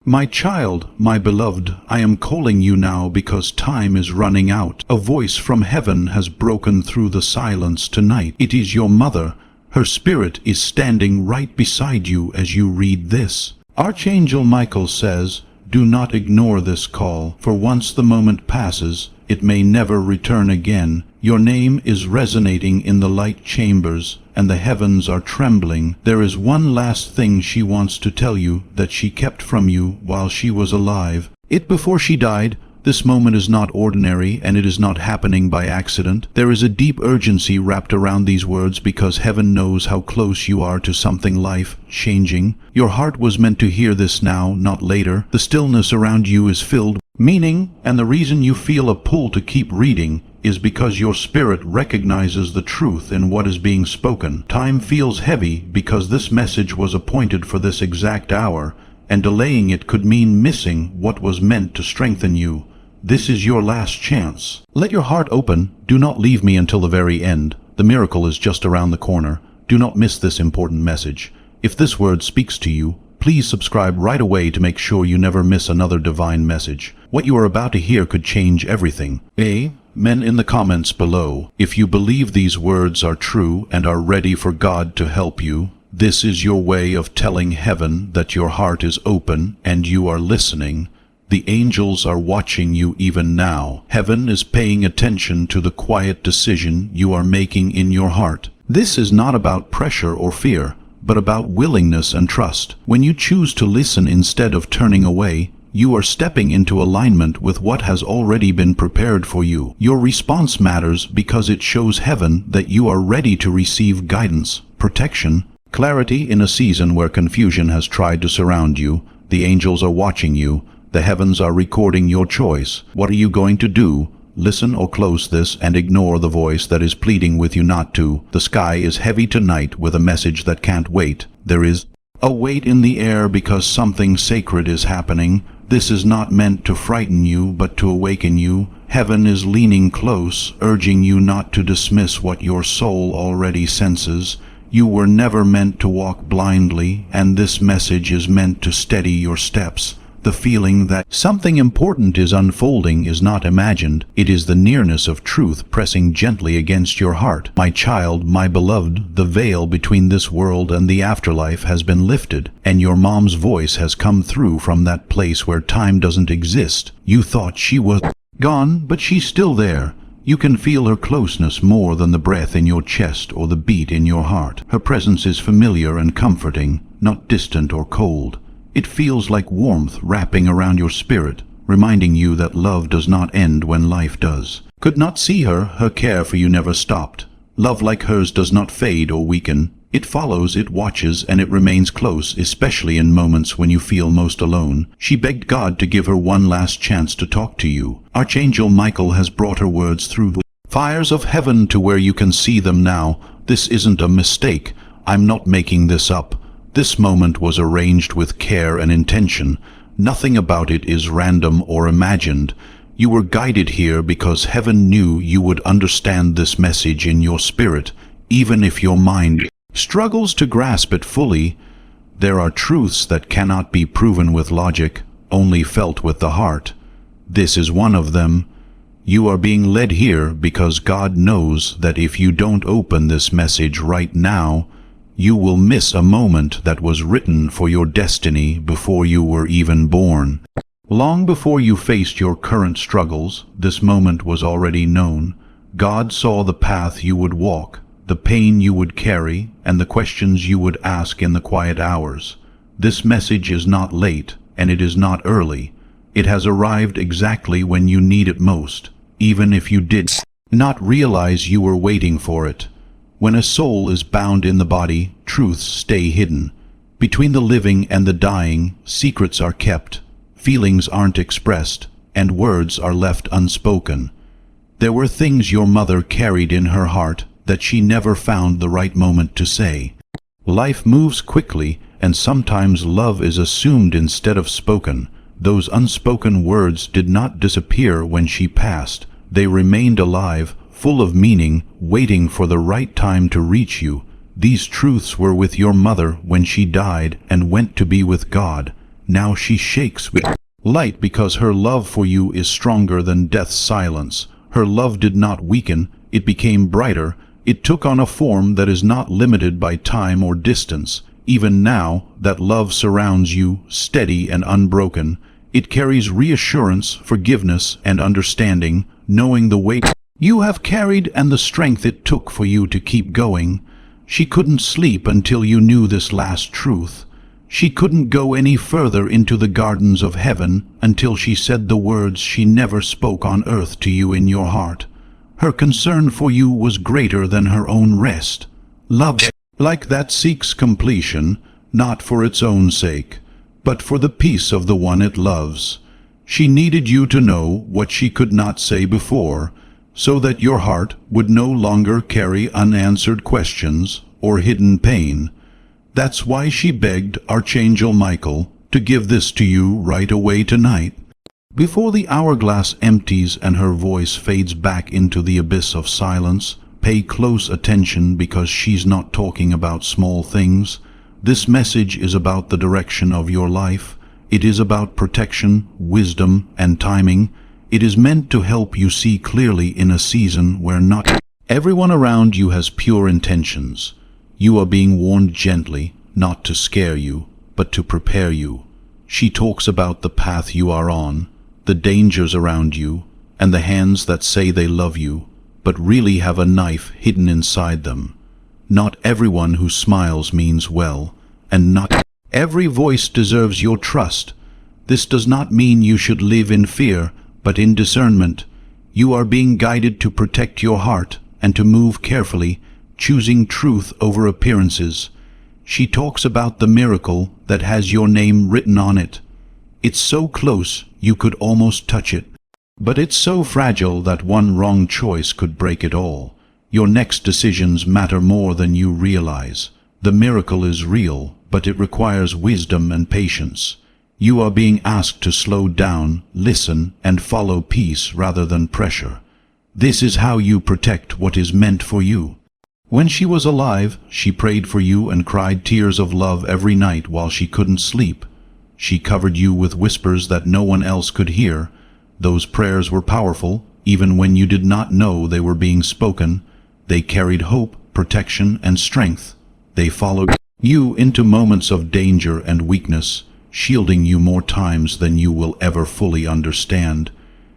My child, my beloved, I am calling you now because time is running out. A voice from heaven has broken through the silence tonight. It is your mother. Her spirit is standing right beside you as you read this. Archangel Michael says, do not ignore this call, for once the moment passes, it may never return again. Your name is resonating in the light chambers, and the heavens are trembling. There is one last thing she wants to tell you that she kept from you while she was alive. Before she died. This moment is not ordinary, and it is not happening by accident. There is a deep urgency wrapped around these words because heaven knows how close you are to something life-changing. Your heart was meant to hear this now, not later. The stillness around you is filled with meaning, and the reason you feel a pull to keep reading is because your spirit recognizes the truth in what is being spoken. Time feels heavy because this message was appointed for this exact hour, and delaying it could mean missing what was meant to strengthen you. This is your last chance. Let your heart open. Do not leave me until the very end. The miracle is just around the corner. Do not miss this important message. If this word speaks to you, please subscribe right away to make sure you never miss another divine message. What you are about to hear could change everything. Men in the comments below, if you believe these words are true and are ready for God to help you, this is your way of telling heaven that your heart is open and you are listening. The angels are watching you even now. Heaven is paying attention to the quiet decision you are making in your heart. This is not about pressure or fear, but about willingness and trust. When you choose to listen instead of turning away, you are stepping into alignment with what has already been prepared for you. Your response matters because it shows heaven that you are ready to receive guidance, protection, clarity in a season where confusion has tried to surround you. The angels are watching you. The heavens are recording your choice. What are you going to do? Listen or close this and ignore the voice that is pleading with you not to. The sky is heavy tonight with a message that can't wait. There is a weight in the air because something sacred is happening. This is not meant to frighten you, but to awaken you. Heaven is leaning close, urging you not to dismiss what your soul already senses. You were never meant to walk blindly, and this message is meant to steady your steps. The feeling that something important is unfolding is not imagined. It is the nearness of truth pressing gently against your heart. My child, my beloved, the veil between this world and the afterlife has been lifted, and your mom's voice has come through from that place where time doesn't exist. You thought she was gone, but she's still there. You can feel her closeness more than the breath in your chest or the beat in your heart. Her presence is familiar and comforting, not distant or cold. It feels like warmth wrapping around your spirit, reminding you that love does not end when life does. Could not see her, her care for you never stopped. Love like hers does not fade or weaken. It follows, it watches, and it remains close, especially in moments when you feel most alone. She begged God to give her one last chance to talk to you. Archangel Michael has brought her words through the fires of heaven to where you can see them now. This isn't a mistake. I'm not making this up. This moment was arranged with care and intention. Nothing about it is random or imagined. You were guided here because heaven knew you would understand this message in your spirit, even if your mind struggles to grasp it fully. There are truths that cannot be proven with logic, only felt with the heart. This is one of them. You are being led here because God knows that if you don't open this message right now, you will miss a moment that was written for your destiny before you were even born. Long before you faced your current struggles, this moment was already known. God saw the path you would walk, the pain you would carry, and the questions you would ask in the quiet hours. This message is not late, and it is not early. It has arrived exactly when you need it most, even if you did not realize you were waiting for it. When a soul is bound in the body, truths stay hidden. Between the living and the dying, secrets are kept, feelings aren't expressed, and words are left unspoken. There were things your mother carried in her heart that she never found the right moment to say. Life moves quickly, and sometimes love is assumed instead of spoken. Those unspoken words did not disappear when she passed. They remained alive, full of meaning, waiting for the right time to reach you. These truths were with your mother when she died and went to be with God, Now she shakes with light because her love for you is stronger than death's silence. Her love did not weaken, it became brighter. It took on a form that is not limited by time or distance. Even now, that love surrounds you, steady and unbroken. It carries reassurance, forgiveness, and understanding, knowing the weight you have carried and the strength it took for you to keep going. She couldn't sleep until you knew this last truth. She couldn't go any further into the gardens of heaven until she said the words she never spoke on earth to you in your heart. Her concern for you was greater than her own rest. Love like that seeks completion, not for its own sake, but for the peace of the one it loves. She needed you to know what she could not say before, so that your heart would no longer carry unanswered questions or hidden pain. That's why she begged Archangel Michael to give this to you right away tonight. Before the hourglass empties and her voice fades back into the abyss of silence, pay close attention because she's not talking about small things. This message is about the direction of your life. It is about protection, wisdom, and timing. It is meant to help you see clearly in a season where not everyone around you has pure intentions. You are being warned gently, not to scare you, but to prepare you. She talks about the path you are on, the dangers around you, and the hands that say they love you, but really have a knife hidden inside them. Not everyone who smiles means well, and not every voice deserves your trust. This does not mean you should live in fear, but in discernment. You are being guided to protect your heart and to move carefully, choosing truth over appearances. She talks about the miracle that has your name written on it. It's so close you could almost touch it. But it's so fragile that one wrong choice could break it all. Your next decisions matter more than you realize. The miracle is real, but it requires wisdom and patience. You are being asked to slow down, listen, and follow peace rather than pressure. This is how you protect what is meant for you. When she was alive, she prayed for you and cried tears of love every night while she couldn't sleep. She covered you with whispers that no one else could hear. Those prayers were powerful, even when you did not know they were being spoken. They carried hope, protection, and strength. They followed you into moments of danger and weakness, shielding you more times than you will ever fully understand.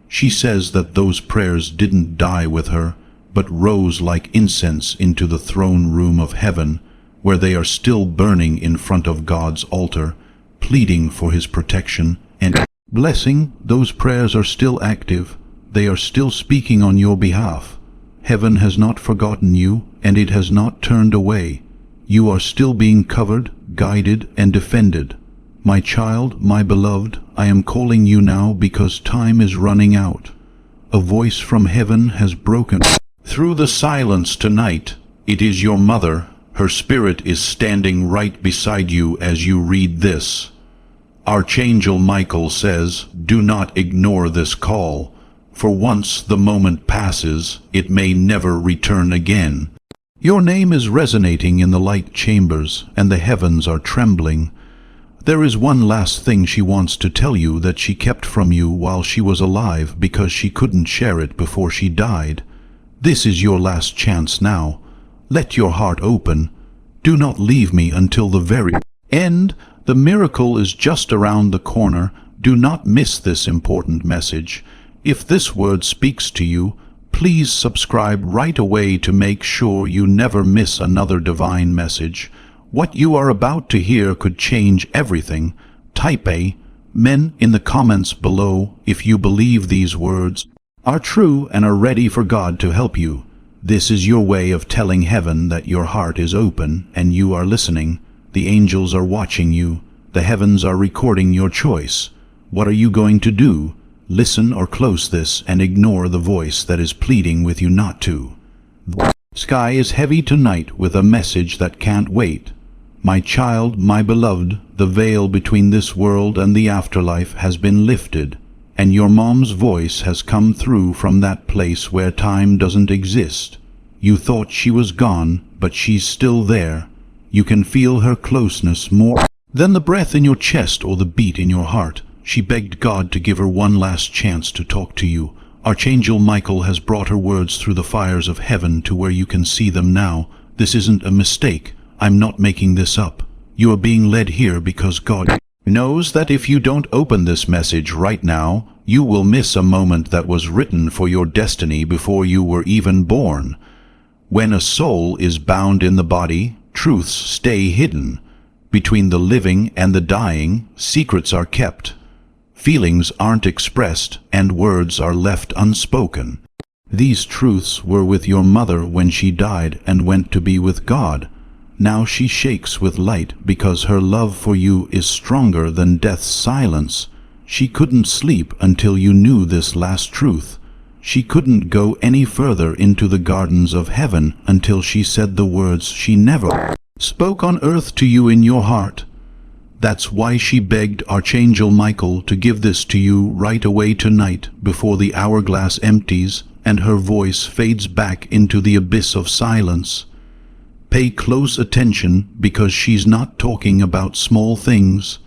She says that those prayers didn't die with her, but rose like incense into the throne room of heaven, where they are still burning in front of God's altar, pleading for His protection and blessing. Those prayers are still active. They are still speaking on your behalf. Heaven has not forgotten you, and it has not turned away. You are still being covered, guided, and defended. My child, my beloved, I am calling you now because time is running out. A voice from heaven has broken through the silence tonight. It is your mother. Her spirit is standing right beside you as you read this. Archangel Michael says, do not ignore this call, for once the moment passes, it may never return again. Your name is resonating in the light chambers, and the heavens are trembling. There is one last thing she wants to tell you that she kept from you while she was alive because she couldn't share it before she died. This is your last chance now. Let your heart open. Do not leave me until the very end. The miracle is just around the corner. Do not miss this important message. If this word speaks to you, please subscribe right away to make sure you never miss another divine message. What you are about to hear could change everything. Type Amen in the comments below if you believe these words are true and are ready for God to help you. This is your way of telling heaven that your heart is open and you are listening. The angels are watching you. The heavens are recording your choice. What are you going to do? Listen or close this and ignore the voice that is pleading with you not to. The sky is heavy tonight with a message that can't wait. My child, my beloved, the veil between this world and the afterlife has been lifted, and your mom's voice has come through from that place where time doesn't exist. You thought she was gone, but she's still there. You can feel her closeness more than the breath in your chest or the beat in your heart. She begged God to give her one last chance to talk to you. Archangel Michael has brought her words through the fires of heaven to where you can see them now. This isn't a mistake. I'm not making this up. You are being led here because God knows that if you don't open this message right now, you will miss a moment that was written for your destiny before you were even born. When a soul is bound in the body, truths stay hidden. Between the living and the dying, secrets are kept. Feelings aren't expressed, and words are left unspoken. These truths were with your mother when she died and went to be with God. Now she shakes with light because her love for you is stronger than death's silence. She couldn't sleep until you knew this last truth. She couldn't go any further into the gardens of heaven until she said the words she never spoke on earth to you in your heart. That's why she begged Archangel Michael to give this to you right away tonight before the hourglass empties and her voice fades back into the abyss of silence. Pay close attention because she's not talking about small things.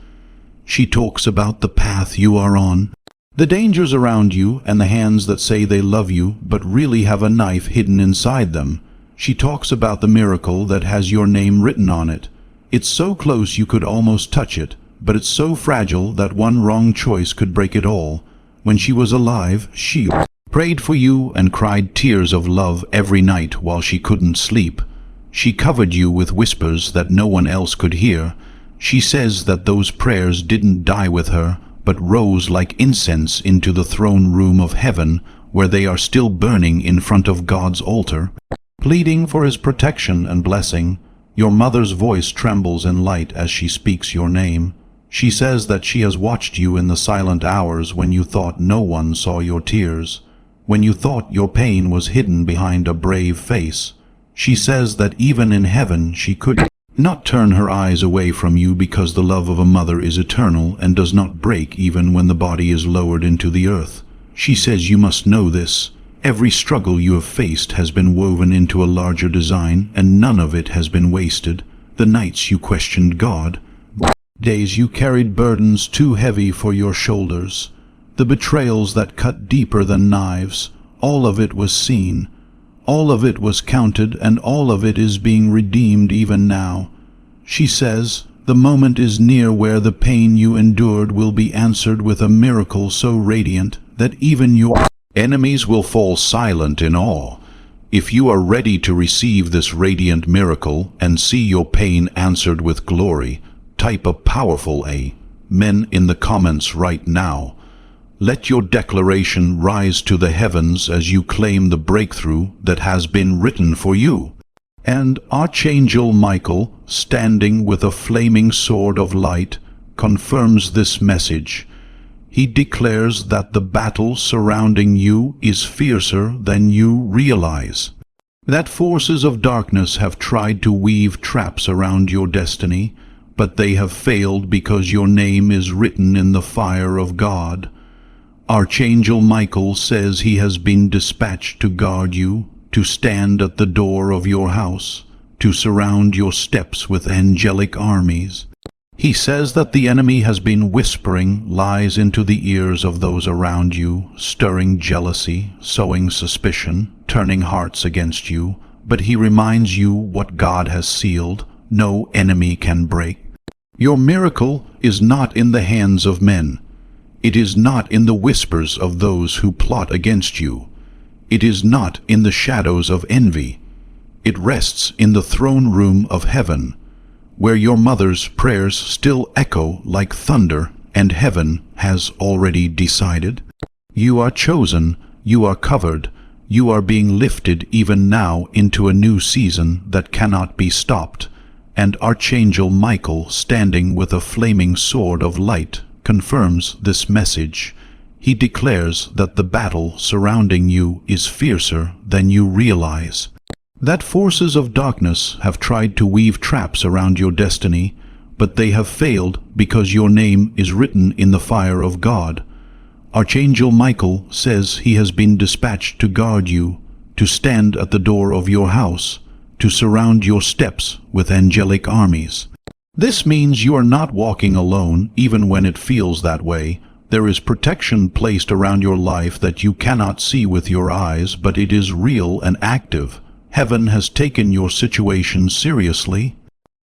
She talks about the path you are on, the dangers around you, and the hands that say they love you but really have a knife hidden inside them. She talks about the miracle that has your name written on it. It's so close you could almost touch it, but it's so fragile that one wrong choice could break it all. When she was alive, she prayed for you and cried tears of love every night while she couldn't sleep. She covered you with whispers that no one else could hear. She says that those prayers didn't die with her, but rose like incense into the throne room of heaven, where they are still burning in front of God's altar, pleading for his protection and blessing. Your mother's voice trembles in light as she speaks your name. She says that she has watched you in the silent hours when you thought no one saw your tears, when you thought your pain was hidden behind a brave face. She says that even in heaven she could not turn her eyes away from you because the love of a mother is eternal and does not break even when the body is lowered into the earth. She says you must know this. Every struggle you have faced has been woven into a larger design, and none of it has been wasted. The nights you questioned God, days you carried burdens too heavy for your shoulders, the betrayals that cut deeper than knives, all of it was seen. All of it was counted, and all of it is being redeemed even now. She says, the moment is near where the pain you endured will be answered with a miracle so radiant that even your enemies will fall silent in awe. If you are ready to receive this radiant miracle and see your pain answered with glory, type a powerful Amen in the comments right now. Let your declaration rise to the heavens as you claim the breakthrough that has been written for you. And Archangel Michael, standing with a flaming sword of light, confirms this message. He declares that the battle surrounding you is fiercer than you realize. That forces of darkness have tried to weave traps around your destiny, but they have failed because your name is written in the fire of God. Archangel Michael says he has been dispatched to guard you, to stand at the door of your house, to surround your steps with angelic armies. He says that the enemy has been whispering lies into the ears of those around you, stirring jealousy, sowing suspicion, turning hearts against you, but he reminds you what God has sealed, no enemy can break. Your miracle is not in the hands of men. It is not in the whispers of those who plot against you. It is not in the shadows of envy. It rests in the throne room of heaven, where your mother's prayers still echo like thunder, and heaven has already decided. You are chosen, you are covered, you are being lifted even now into a new season that cannot be stopped, and Archangel Michael, standing with a flaming sword of light, confirms this message. He declares that the battle surrounding you is fiercer than you realize. That forces of darkness have tried to weave traps around your destiny, but they have failed because your name is written in the fire of God. Archangel Michael says he has been dispatched to guard you, to stand at the door of your house, to surround your steps with angelic armies. This means you are not walking alone, even when it feels that way. There is protection placed around your life that you cannot see with your eyes, but it is real and active. Heaven has taken your situation seriously.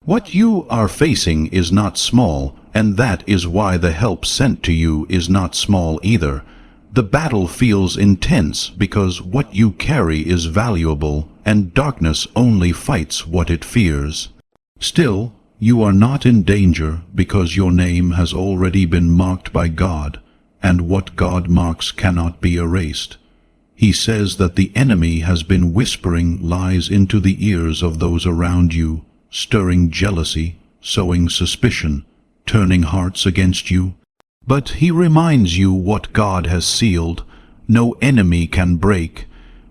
What you are facing is not small, and that is why the help sent to you is not small either. The battle feels intense because what you carry is valuable, and darkness only fights what it fears. Still, you are not in danger because your name has already been marked by God, and what God marks cannot be erased. He says that the enemy has been whispering lies into the ears of those around you, stirring jealousy, sowing suspicion, turning hearts against you. But he reminds you what God has sealed, no enemy can break.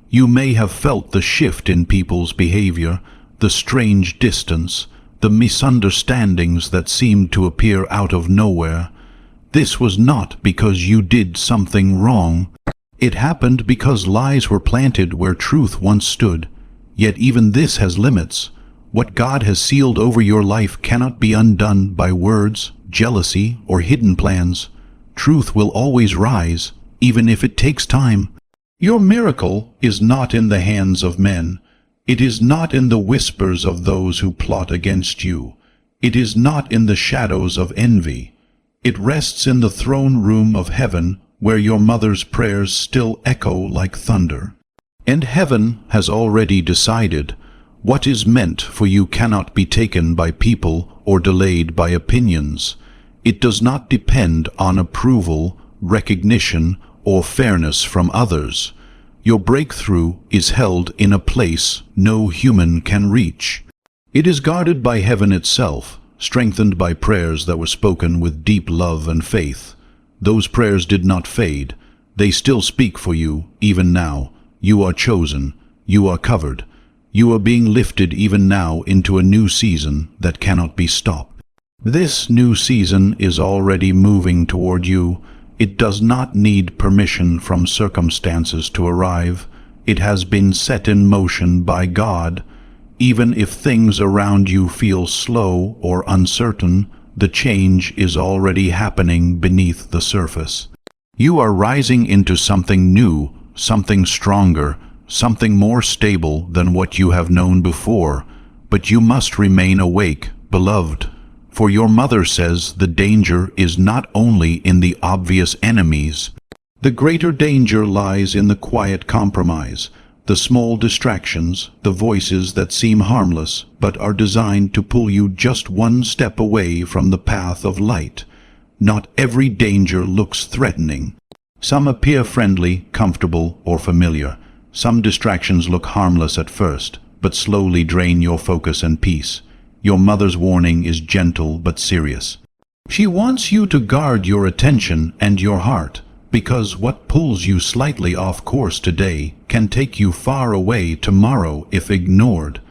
You may have felt the shift in people's behavior, the strange distance, the misunderstandings that seemed to appear out of nowhere. This was not because you did something wrong. It happened because lies were planted where truth once stood. Yet even this has limits. What God has sealed over your life cannot be undone by words, jealousy, or hidden plans. Truth will always rise, even if it takes time. Your miracle is not in the hands of men. It is not in the whispers of those who plot against you. It is not in the shadows of envy. It rests in the throne room of heaven, where your mother's prayers still echo like thunder. And heaven has already decided. What is meant for you cannot be taken by people or delayed by opinions. It does not depend on approval, recognition, or fairness from others. Your breakthrough is held in a place no human can reach. It is guarded by heaven itself, strengthened by prayers that were spoken with deep love and faith. Those prayers did not fade. They still speak for you, even now. You are chosen. You are covered. You are being lifted even now into a new season that cannot be stopped. This new season is already moving toward you. It does not need permission from circumstances to arrive. It has been set in motion by God. Even if things around you feel slow or uncertain, the change is already happening beneath the surface. You are rising into something new, something stronger, something more stable than what you have known before. But you must remain awake, beloved. For your mother says the danger is not only in the obvious enemies. The greater danger lies in the quiet compromise, the small distractions, the voices that seem harmless but are designed to pull you just one step away from the path of light. Not every danger looks threatening. Some appear friendly, comfortable, or familiar. Some distractions look harmless at first, but slowly drain your focus and peace. Your mother's warning is gentle but serious. She wants you to guard your attention and your heart, because what pulls you slightly off course today can take you far away tomorrow if ignored.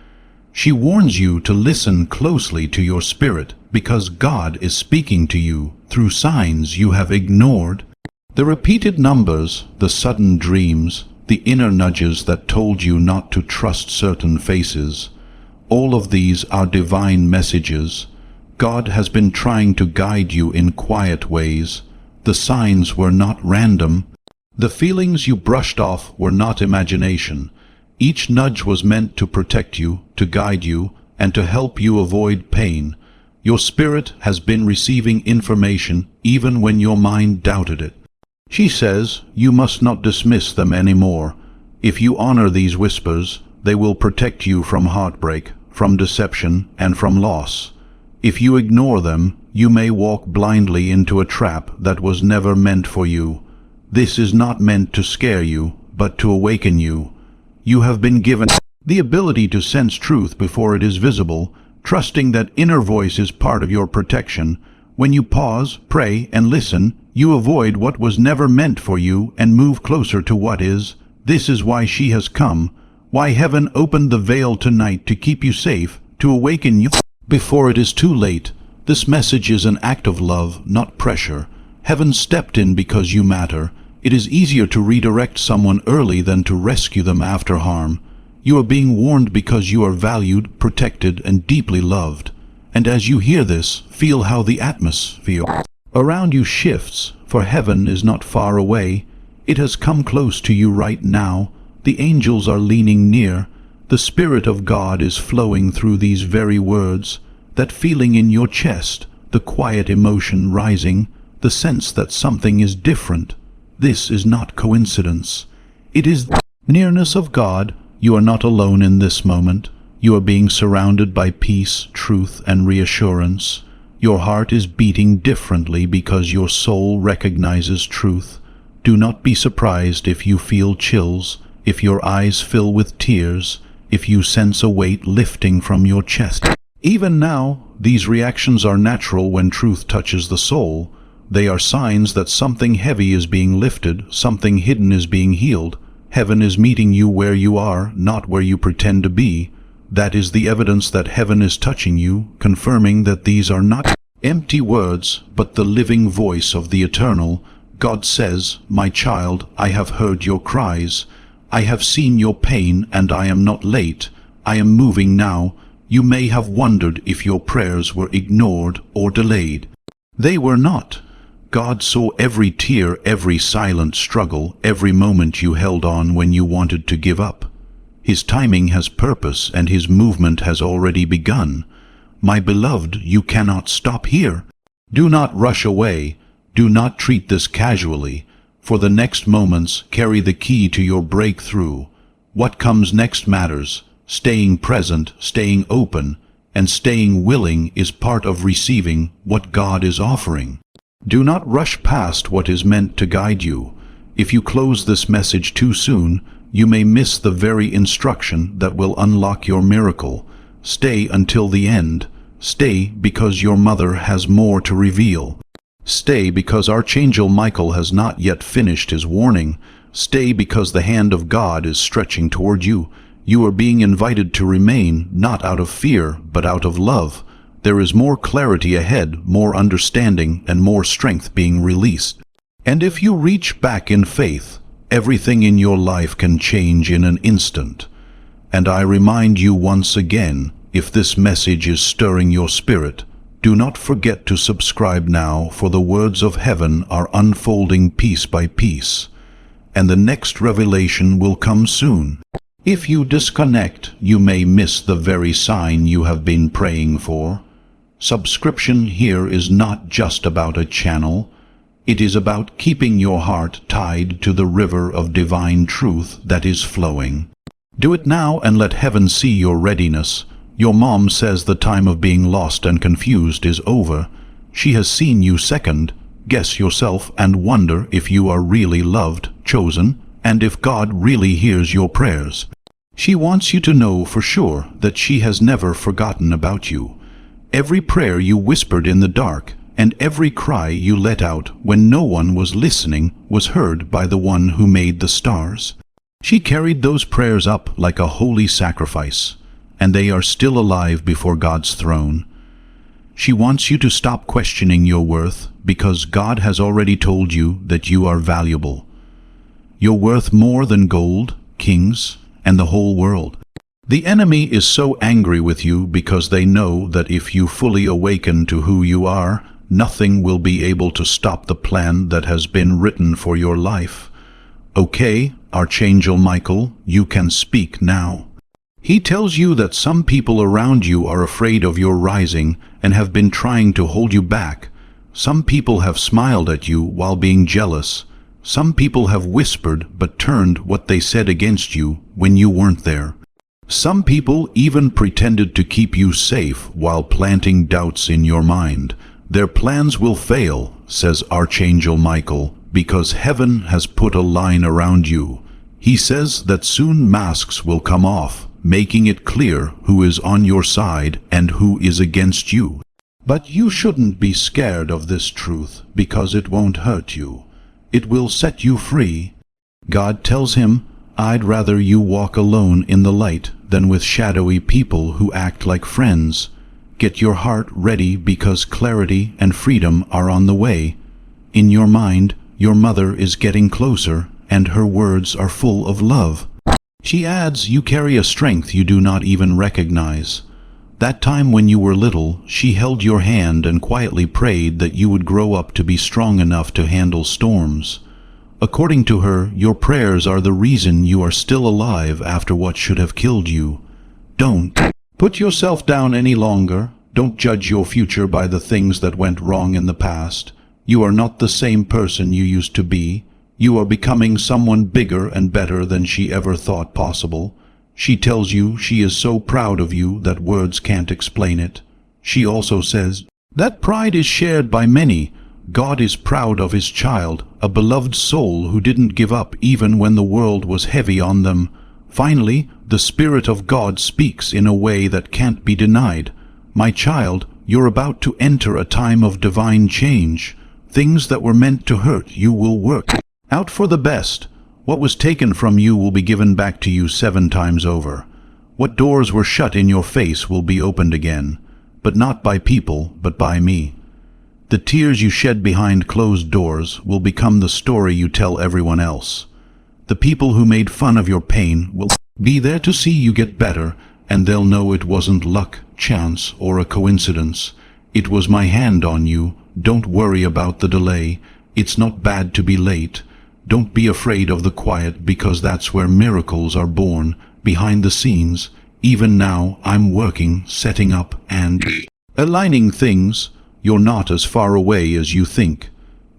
She warns you to listen closely to your spirit, because God is speaking to you through signs you have ignored. The repeated numbers, the sudden dreams, the inner nudges that told you not to trust certain faces, all of these are divine messages. God has been trying to guide you in quiet ways. The signs were not random. The feelings you brushed off were not imagination. Each nudge was meant to protect you, to guide you, and to help you avoid pain. Your spirit has been receiving information even when your mind doubted it. She says you must not dismiss them anymore. If you honor these whispers, they will protect you from heartbreak, from deception, and from loss. If you ignore them, you may walk blindly into a trap that was never meant for you. This is not meant to scare you, but to awaken you. You have been given the ability to sense truth before it is visible, trusting that inner voice is part of your protection. When you pause, pray, and listen, you avoid what was never meant for you and move closer to what is. This is why she has come, why heaven opened the veil tonight to keep you safe, to awaken you before it is too late. This message is an act of love, not pressure. Heaven stepped in because you matter. It is easier to redirect someone early than to rescue them after harm. You are being warned because you are valued, protected, and deeply loved. And as you hear this, feel how the atmosphere around you shifts, for heaven is not far away. It has come close to you right now. The angels are leaning near. The Spirit of God is flowing through these very words. That feeling in your chest, the quiet emotion rising, the sense that something is different. This is not coincidence. It is the nearness of God. You are not alone in this moment. You are being surrounded by peace, truth, and reassurance. Your heart is beating differently because your soul recognizes truth. Do not be surprised if you feel chills, if your eyes fill with tears, if you sense a weight lifting from your chest. Even now, these reactions are natural when truth touches the soul. They are signs that something heavy is being lifted, something hidden is being healed. Heaven is meeting you where you are, not where you pretend to be. That is the evidence that heaven is touching you, confirming that these are not empty words, but the living voice of the Eternal. God says, "My child, I have heard your cries. I have seen your pain, and I am not late. I am moving now." You may have wondered if your prayers were ignored or delayed. They were not. God saw every tear, every silent struggle, every moment you held on when you wanted to give up. His timing has purpose, and His movement has already begun. My beloved, you cannot stop here. Do not rush away. Do not treat this casually. For the next moments carry the key to your breakthrough. What comes next matters. Staying present, staying open, and staying willing is part of receiving what God is offering. Do not rush past what is meant to guide you. If you close this message too soon, you may miss the very instruction that will unlock your miracle. Stay until the end. Stay because your mother has more to reveal. Stay because Archangel Michael has not yet finished his warning. Stay because the hand of God is stretching toward you. You are being invited to remain, not out of fear, but out of love. There is more clarity ahead, more understanding, and more strength being released. And if you reach back in faith, everything in your life can change in an instant. And I remind you once again, if this message is stirring your spirit, do not forget to subscribe now, for the words of heaven are unfolding piece by piece, and the next revelation will come soon. If you disconnect, you may miss the very sign you have been praying for. Subscription here is not just about a channel. It is about keeping your heart tied to the river of divine truth that is flowing. Do it now and let heaven see your readiness. Your mom says the time of being lost and confused is over. She has seen you second. Guess yourself and wonder if you are really loved, chosen, and if God really hears your prayers. She wants you to know for sure that she has never forgotten about you. Every prayer you whispered in the dark, and every cry you let out when no one was listening, was heard by the one who made the stars. She carried those prayers up like a holy sacrifice, and they are still alive before God's throne. She wants you to stop questioning your worth, because God has already told you that you are valuable. You're worth more than gold, kings, and the whole world. The enemy is so angry with you because they know that if you fully awaken to who you are, nothing will be able to stop the plan that has been written for your life. Okay, Archangel Michael, you can speak now. He tells you that some people around you are afraid of your rising and have been trying to hold you back. Some people have smiled at you while being jealous. Some people have whispered but turned what they said against you when you weren't there. Some people even pretended to keep you safe while planting doubts in your mind. Their plans will fail, says Archangel Michael, because heaven has put a line around you. He says that soon masks will come off, making it clear who is on your side and who is against you. But you shouldn't be scared of this truth, because it won't hurt you. It will set you free. God tells him, I'd rather you walk alone in the light than with shadowy people who act like friends. Get your heart ready, because clarity and freedom are on the way. In your mind, your mother is getting closer, and her words are full of love. She adds, you carry a strength you do not even recognize. That time when you were little, she held your hand and quietly prayed that you would grow up to be strong enough to handle storms. According to her, your prayers are the reason you are still alive after what should have killed you. Don't put yourself down any longer. Don't judge your future by the things that went wrong in the past. You are not the same person you used to be. You are becoming someone bigger and better than she ever thought possible. She tells you she is so proud of you that words can't explain it. She also says that pride is shared by many. God is proud of his child, a beloved soul who didn't give up even when the world was heavy on them. Finally, the Spirit of God speaks in a way that can't be denied. My child, you're about to enter a time of divine change. Things that were meant to hurt you will work out for the best. What was taken from you will be given back to you 7 times over. What doors were shut in your face will be opened again, but not by people, but by me. The tears you shed behind closed doors will become the story you tell everyone else. The people who made fun of your pain will be there to see you get better, and they'll know it wasn't luck, chance, or a coincidence. It was my hand on you. Don't worry about the delay. It's not bad to be late. Don't be afraid of the quiet, because that's where miracles are born, behind the scenes. Even now, I'm working, setting up, and aligning things. You're not as far away as you think.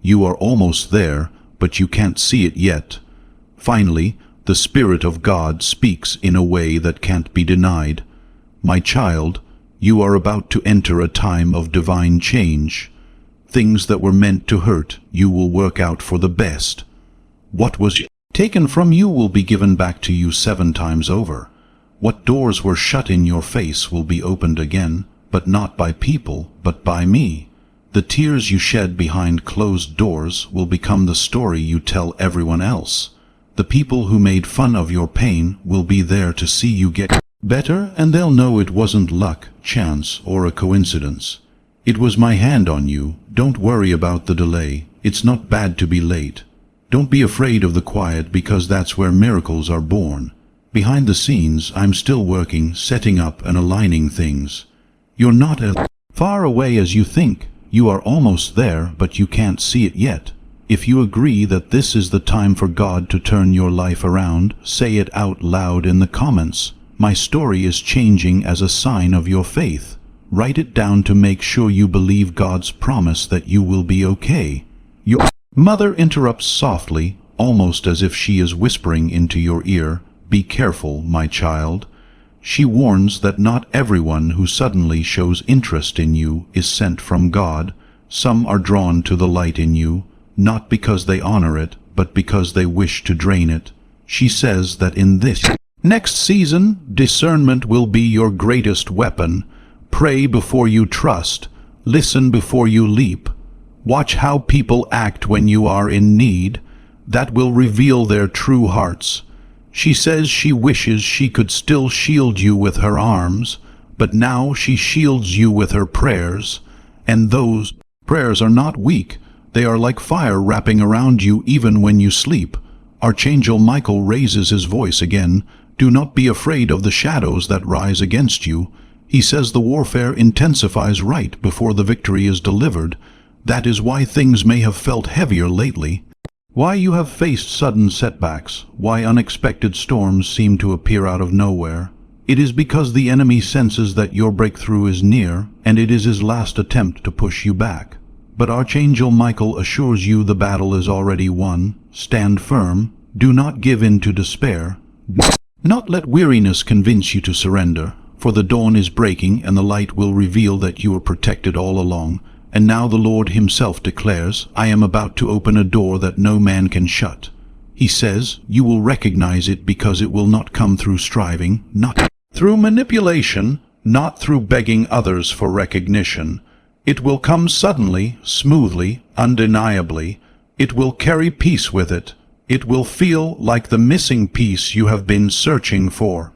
You are almost there, but you can't see it yet. Finally, the Spirit of God speaks in a way that can't be denied. My child, you are about to enter a time of divine change. Things that were meant to hurt you will work out for the best. What was taken from you will be given back to you 7 times over. What doors were shut in your face will be opened again, but not by people, but by me. The tears you shed behind closed doors will become the story you tell everyone else. The people who made fun of your pain will be there to see you get better, and they'll know it wasn't luck, chance, or a coincidence. It was my hand on you. Don't worry about the delay. It's not bad to be late. Don't be afraid of the quiet, because that's where miracles are born. Behind the scenes, I'm still working, setting up and aligning things. You're not as far away as you think. You are almost there, but you can't see it yet. If you agree that this is the time for God to turn your life around, say it out loud in the comments. My story is changing as a sign of your faith. Write it down to make sure you believe God's promise that you will be okay. Your mother interrupts softly, almost as if she is whispering into your ear, "Be careful, my child." She warns that not everyone who suddenly shows interest in you is sent from God. Some are drawn to the light in you, not because they honor it, but because they wish to drain it. She says that in this next season, discernment will be your greatest weapon. Pray before you trust. Listen before you leap. Watch how people act when you are in need. That will reveal their true hearts. She says she wishes she could still shield you with her arms, but now she shields you with her prayers. And those prayers are not weak. They are like fire wrapping around you even when you sleep. Archangel Michael raises his voice again. Do not be afraid of the shadows that rise against you. He says the warfare intensifies right before the victory is delivered. That is why things may have felt heavier lately. Why you have faced sudden setbacks. Why unexpected storms seem to appear out of nowhere. It is because the enemy senses that your breakthrough is near, and it is his last attempt to push you back. But Archangel Michael assures you the battle is already won. Stand firm. Do not give in to despair. Do not let weariness convince you to surrender, for the dawn is breaking and the light will reveal that you were protected all along. And now the Lord himself declares, I am about to open a door that no man can shut. He says, you will recognize it because it will not come through striving, not through manipulation, not through begging others for recognition. It will come suddenly, smoothly, undeniably. It will carry peace with it. It will feel like the missing piece you have been searching for.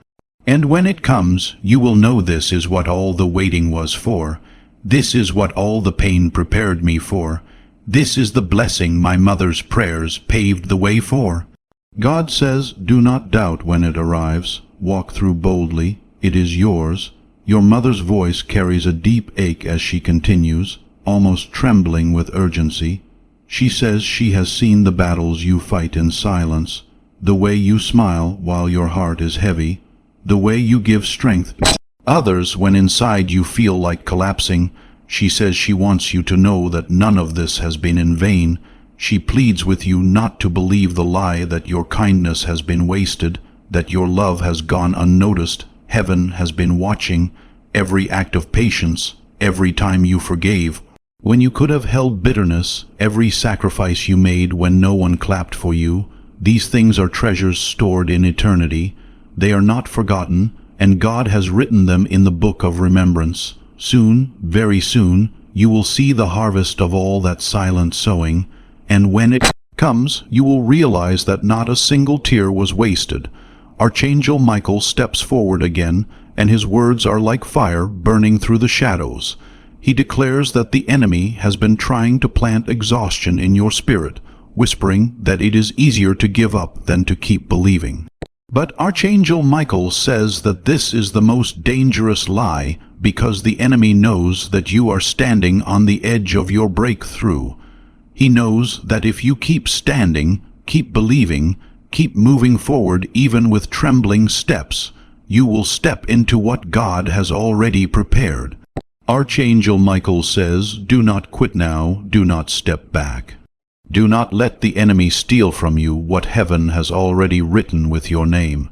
And when it comes, you will know this is what all the waiting was for. This is what all the pain prepared me for. This is the blessing my mother's prayers paved the way for. God says, do not doubt when it arrives. Walk through boldly. It is yours. Your mother's voice carries a deep ache as she continues, almost trembling with urgency. She says she has seen the battles you fight in silence, the way you smile while your heart is heavy, the way you give strength to others when inside you feel like collapsing. She says she wants you to know that none of this has been in vain. She pleads with you not to believe the lie that your kindness has been wasted, that your love has gone unnoticed. Heaven has been watching every act of patience, every time you forgave when you could have held bitterness, every sacrifice you made when no one clapped for you. These things are treasures stored in eternity. They are not forgotten, and God has written them in the book of remembrance. Soon, very soon, you will see the harvest of all that silent sowing, and when it comes, you will realize that not a single tear was wasted. Archangel Michael steps forward again, and his words are like fire burning through the shadows. He declares that the enemy has been trying to plant exhaustion in your spirit, whispering that it is easier to give up than to keep believing. But Archangel Michael says that this is the most dangerous lie, because the enemy knows that you are standing on the edge of your breakthrough. He knows that if you keep standing, keep believing, keep moving forward even with trembling steps, you will step into what God has already prepared. Archangel Michael says, do not quit now, do not step back. Do not let the enemy steal from you what heaven has already written with your name.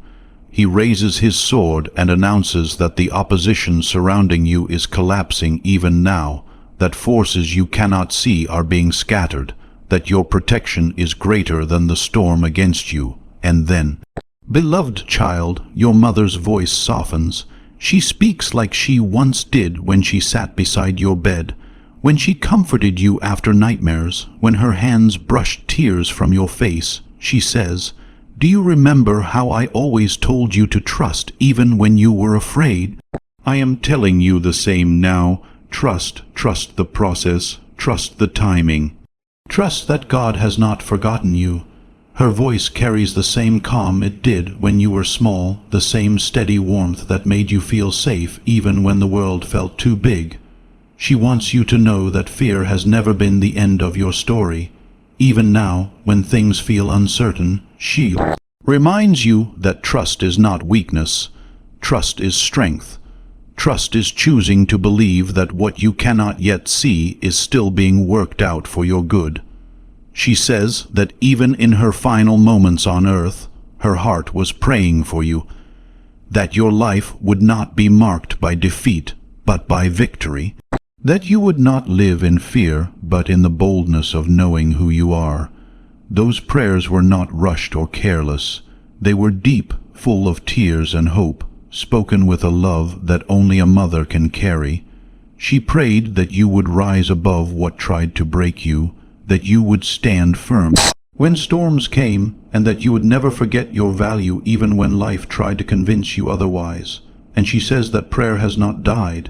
He raises his sword and announces that the opposition surrounding you is collapsing even now, that forces you cannot see are being scattered, that your protection is greater than the storm against you. And then, beloved child, your mother's voice softens. She speaks like she once did when she sat beside your bed, when she comforted you after nightmares, when her hands brushed tears from your face. She says, do you remember how I always told you to trust even when you were afraid? I am telling you the same now. Trust the process, trust the timing. Trust that God has not forgotten you. Her voice carries the same calm it did when you were small, the same steady warmth that made you feel safe even when the world felt too big. She wants you to know that fear has never been the end of your story. Even now, when things feel uncertain, she reminds you that trust is not weakness. Trust is strength. Trust is choosing to believe that what you cannot yet see is still being worked out for your good. She says that even in her final moments on earth, her heart was praying for you, that your life would not be marked by defeat, but by victory, that you would not live in fear, but in the boldness of knowing who you are. Those prayers were not rushed or careless. They were deep, full of tears and hope, spoken with a love that only a mother can carry. She prayed that you would rise above what tried to break you, that you would stand firm when storms came, and that you would never forget your value even when life tried to convince you otherwise. And she says that prayer has not died.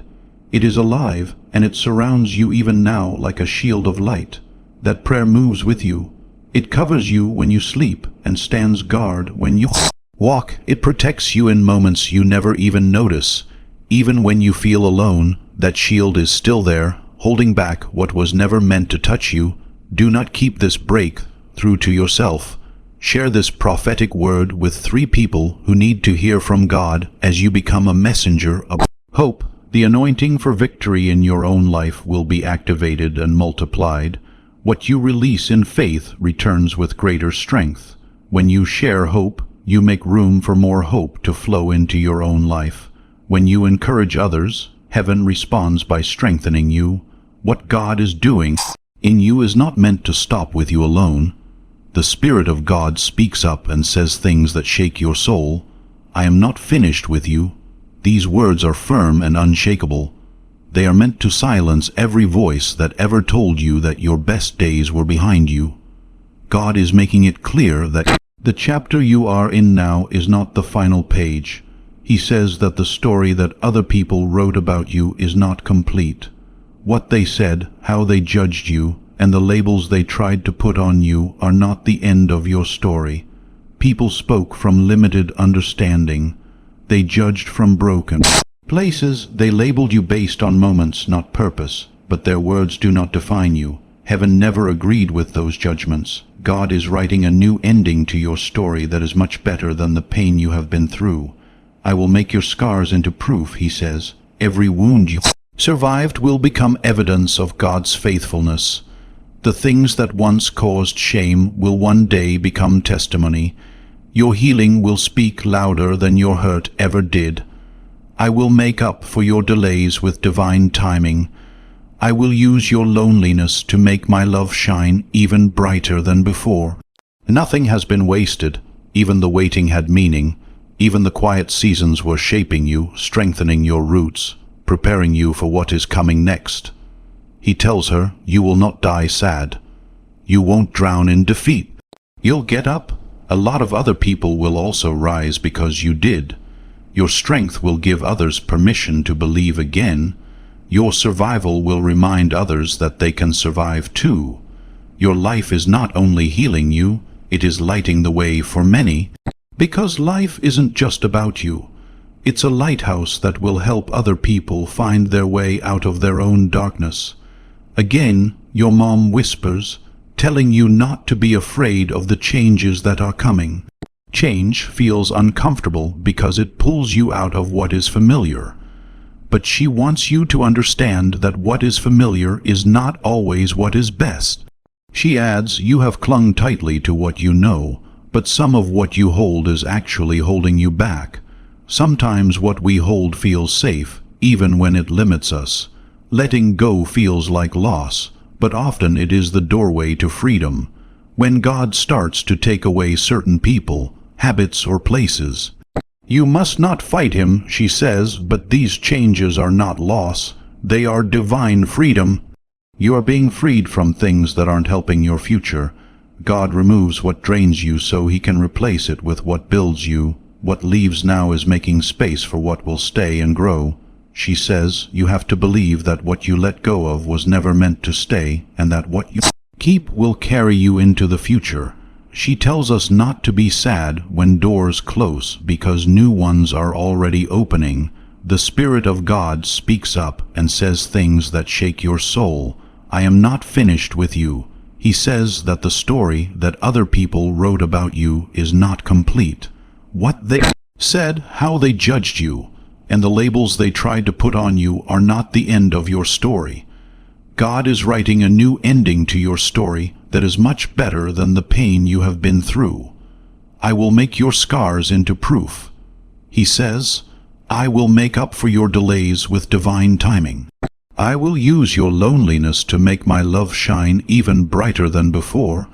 It is alive, and it surrounds you even now like a shield of light. That prayer moves with you. It covers you when you sleep and stands guard when you walk. It protects you in moments you never even notice. Even when you feel alone, that shield is still there, holding back what was never meant to touch you. Do not keep this breakthrough to yourself. Share this prophetic word with 3 people who need to hear from God as you become a messenger of hope. The anointing for victory in your own life will be activated and multiplied. What you release in faith returns with greater strength. When you share hope, you make room for more hope to flow into your own life. When you encourage others, heaven responds by strengthening you. What God is doing in you is not meant to stop with you alone. The Spirit of God speaks up and says things that shake your soul. I am not finished with you. These words are firm and unshakable. They are meant to silence every voice that ever told you that your best days were behind you. God is making it clear that the chapter you are in now is not the final page. He says that the story that other people wrote about you is not complete. What they said, how they judged you, and the labels they tried to put on you are not the end of your story. People spoke from limited understanding. They judged from broken Places, they labeled you based on moments, not purpose, but their words do not define you. Heaven never agreed with those judgments. God is writing a new ending to your story that is much better than the pain you have been through. I will make your scars into proof, he says. Every wound you survived will become evidence of God's faithfulness. The things that once caused shame will one day become testimony. Your healing will speak louder than your hurt ever did. I will make up for your delays with divine timing. I will use your loneliness to make my love shine even brighter than before. Nothing has been wasted. Even the waiting had meaning. Even the quiet seasons were shaping you, strengthening your roots, preparing you for what is coming next. He tells her, you will not die sad. You won't drown in defeat. You'll get up. A lot of other people will also rise because you did. Your strength will give others permission to believe again. Your survival will remind others that they can survive too. Your life is not only healing you, it is lighting the way for many. Because life isn't just about you. It's a lighthouse that will help other people find their way out of their own darkness. Again, your mom whispers, telling you not to be afraid of the changes that are coming. Change feels uncomfortable because it pulls you out of what is familiar. But she wants you to understand that what is familiar is not always what is best. She adds, you have clung tightly to what you know, but some of what you hold is actually holding you back. Sometimes what we hold feels safe, even when it limits us. Letting go feels like loss, but often it is the doorway to freedom. When God starts to take away certain people, habits or places, you must not fight him, she says, but these changes are not loss. They are divine freedom. You are being freed from things that aren't helping your future. God removes what drains you so he can replace it with what builds you. What leaves now is making space for what will stay and grow. She says, you have to believe that what you let go of was never meant to stay, and that what you keep will carry you into the future. She tells us not to be sad when doors close, because new ones are already opening. The Spirit of God speaks up and says things that shake your soul. I am not finished with you. He says that the story that other people wrote about you is not complete. What they said, how they judged you, and the labels they tried to put on you are not the end of your story. God is writing a new ending to your story that is much better than the pain you have been through. I will make your scars into proof. He says, I will make up for your delays with divine timing. I will use your loneliness to make my love shine even brighter than before.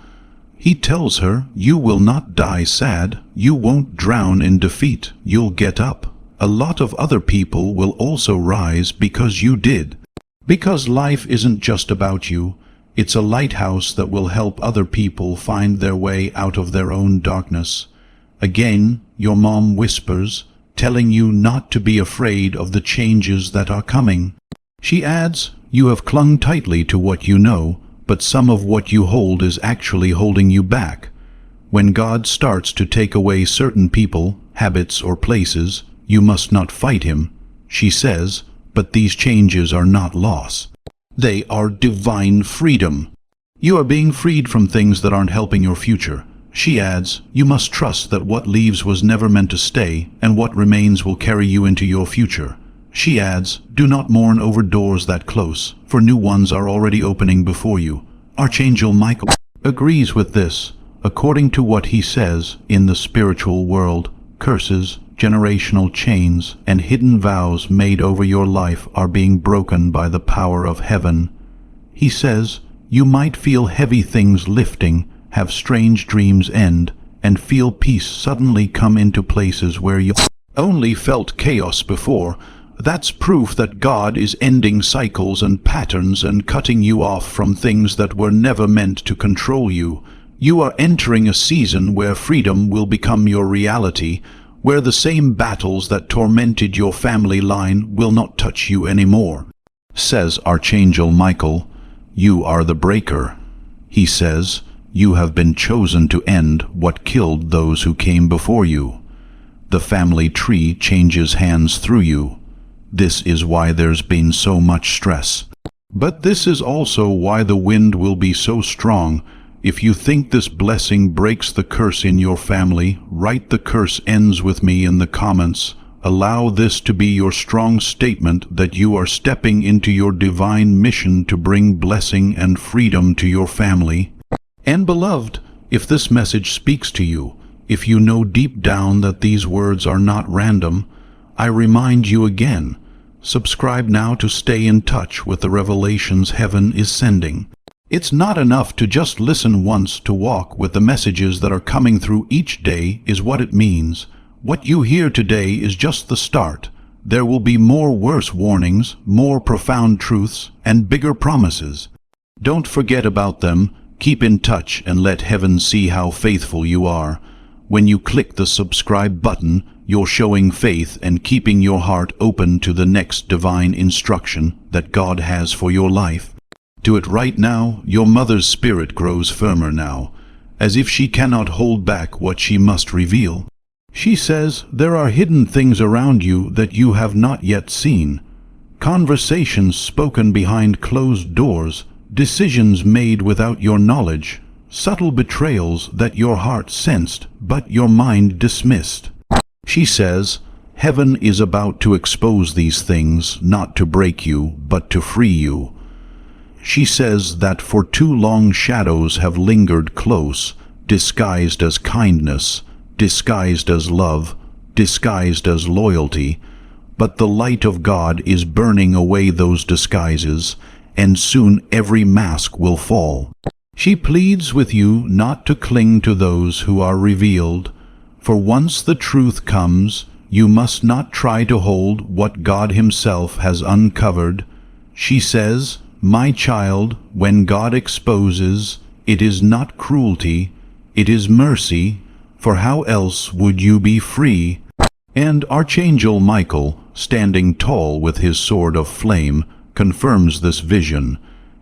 He tells her, you will not die sad, you won't drown in defeat, you'll get up. A lot of other people will also rise because you did. Because life isn't just about you, it's a lighthouse that will help other people find their way out of their own darkness. Again, your mom whispers, telling you not to be afraid of the changes that are coming. She adds, you have clung tightly to what you know, but some of what you hold is actually holding you back. When God starts to take away certain people, habits, or places, you must not fight him, she says, but these changes are not loss. They are divine freedom. You are being freed from things that aren't helping your future. She adds, you must trust that what leaves was never meant to stay, and what remains will carry you into your future. She adds, do not mourn over doors that close, for new ones are already opening before you. Archangel Michael agrees with this. According to what he says, in the spiritual world, curses, generational chains, and hidden vows made over your life are being broken by the power of heaven. He says, you might feel heavy things lifting, have strange dreams end, and feel peace suddenly come into places where you only felt chaos before. That's proof that God is ending cycles and patterns and cutting you off from things that were never meant to control you. You are entering a season where freedom will become your reality, where the same battles that tormented your family line will not touch you anymore. Says Archangel Michael, you are the breaker. He says, you have been chosen to end what killed those who came before you. The family tree changes hands through you. This is why there's been so much stress. But this is also why the wind will be so strong. If you think this blessing breaks the curse in your family, write "the curse ends with me" in the comments. Allow this to be your strong statement that you are stepping into your divine mission to bring blessing and freedom to your family. And beloved, if this message speaks to you, if you know deep down that these words are not random, I remind you again, subscribe now to stay in touch with the revelations heaven is sending. It's not enough to just listen once. To walk with the messages that are coming through each day is what it means. What you hear today is just the start. There will be more worse warnings, more profound truths, and bigger promises. Don't forget about them. Keep in touch and let heaven see how faithful you are. When you click the subscribe button, you're showing faith and keeping your heart open to the next divine instruction that God has for your life. Do it right now. Your mother's spirit grows firmer now, as if she cannot hold back what she must reveal. She says there are hidden things around you that you have not yet seen. Conversations spoken behind closed doors, decisions made without your knowledge, subtle betrayals that your heart sensed but your mind dismissed. She says, heaven is about to expose these things, not to break you, but to free you. She says that for too long shadows have lingered close, disguised as kindness, disguised as love, disguised as loyalty, but the light of God is burning away those disguises, and soon every mask will fall. She pleads with you not to cling to those who are revealed, for once the truth comes, you must not try to hold what God Himself has uncovered. She says, my child, when God exposes, it is not cruelty, it is mercy, for how else would you be free? And Archangel Michael, standing tall with his sword of flame, confirms this vision.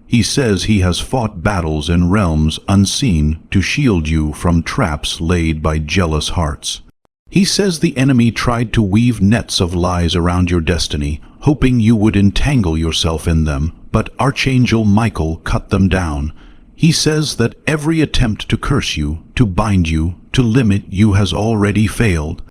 He says he has fought battles in realms unseen to shield you from traps laid by jealous hearts. He says the enemy tried to weave nets of lies around your destiny, hoping you would entangle yourself in them, but Archangel Michael cut them down. He says that every attempt to curse you, to bind you, to limit you has already failed.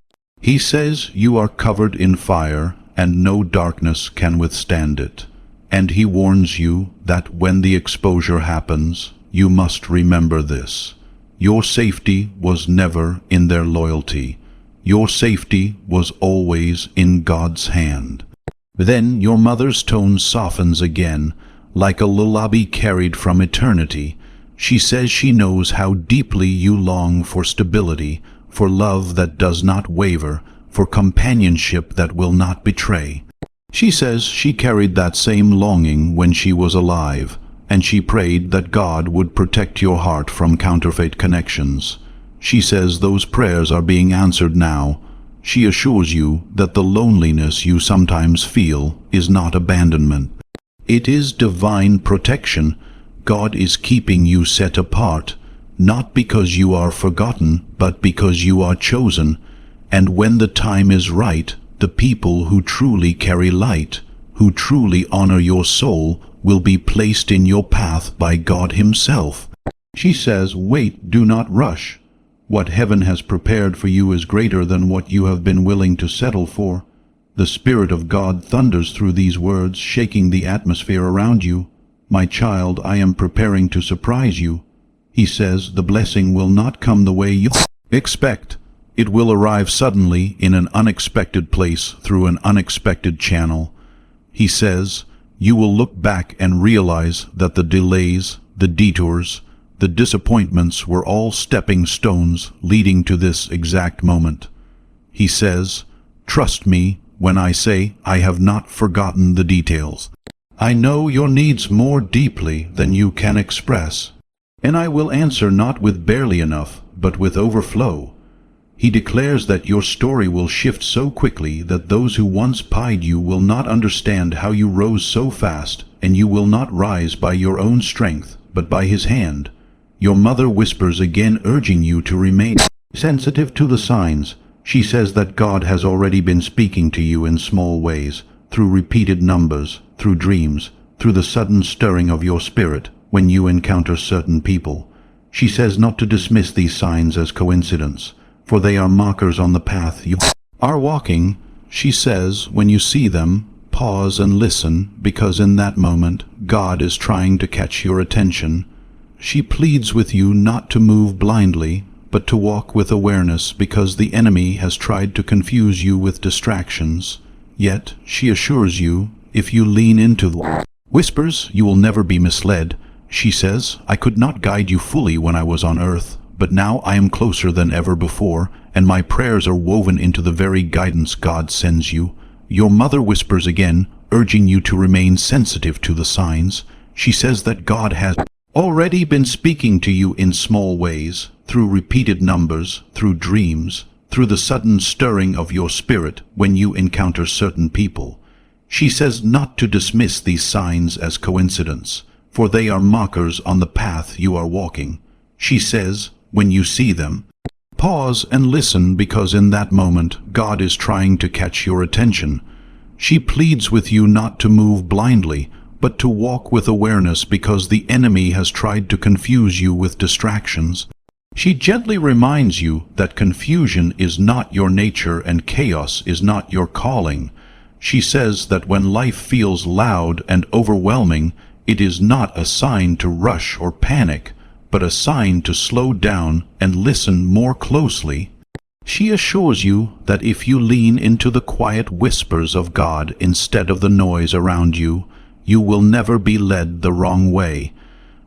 He says you are covered in fire, and no darkness can withstand it. And he warns you that when the exposure happens, you must remember this. Your safety was never in their loyalty. Your safety was always in God's hand. Then your mother's tone softens again, like a lullaby carried from eternity. She says she knows how deeply you long for stability, for love that does not waver, for companionship that will not betray. She says she carried that same longing when she was alive, and she prayed that God would protect your heart from counterfeit connections. She says those prayers are being answered now. She assures you that the loneliness you sometimes feel is not abandonment. It is divine protection. God is keeping you set apart, not because you are forgotten, but because you are chosen. And when the time is right, the people who truly carry light, who truly honor your soul, will be placed in your path by God Himself. She says, wait, do not rush. What heaven has prepared for you is greater than what you have been willing to settle for. The Spirit of God thunders through these words, shaking the atmosphere around you. My child, I am preparing to surprise you. He says the blessing will not come the way you expect. It will arrive suddenly in an unexpected place through an unexpected channel. He says you will look back and realize that the delays, the detours, the disappointments were all stepping stones leading to this exact moment. He says, trust me when I say I have not forgotten the details. I know your needs more deeply than you can express, and I will answer not with barely enough, but with overflow. He declares that your story will shift so quickly that those who once pied you will not understand how you rose so fast, and you will not rise by your own strength, but by His hand. Your mother whispers again, urging you to remain sensitive to the signs. She says that God has already been speaking to you in small ways, through repeated numbers, through dreams, through the sudden stirring of your spirit when you encounter certain people. She says not to dismiss these signs as coincidence, for they are markers on the path you are walking. She says when you see them, pause and listen, because in that moment God is trying to catch your attention. She pleads with you not to move blindly, but to walk with awareness, because the enemy has tried to confuse you with distractions. Yet she assures you, if you lean into the whispers, you will never be misled. She says, I could not guide you fully when I was on earth, but now I am closer than ever before, and my prayers are woven into the very guidance God sends you. Your mother whispers again, urging you to remain sensitive to the signs. She says that God has already been speaking to you in small ways, through repeated numbers, through dreams, through the sudden stirring of your spirit when you encounter certain people. She says not to dismiss these signs as coincidence, for they are markers on the path you are walking. She says, when you see them, pause and listen, because in that moment God is trying to catch your attention. She pleads with you not to move blindly, but to walk with awareness, because the enemy has tried to confuse you with distractions. She gently reminds you that confusion is not your nature and chaos is not your calling. She says that when life feels loud and overwhelming, it is not a sign to rush or panic, but a sign to slow down and listen more closely. She assures you that if you lean into the quiet whispers of God instead of the noise around you, you will never be led the wrong way.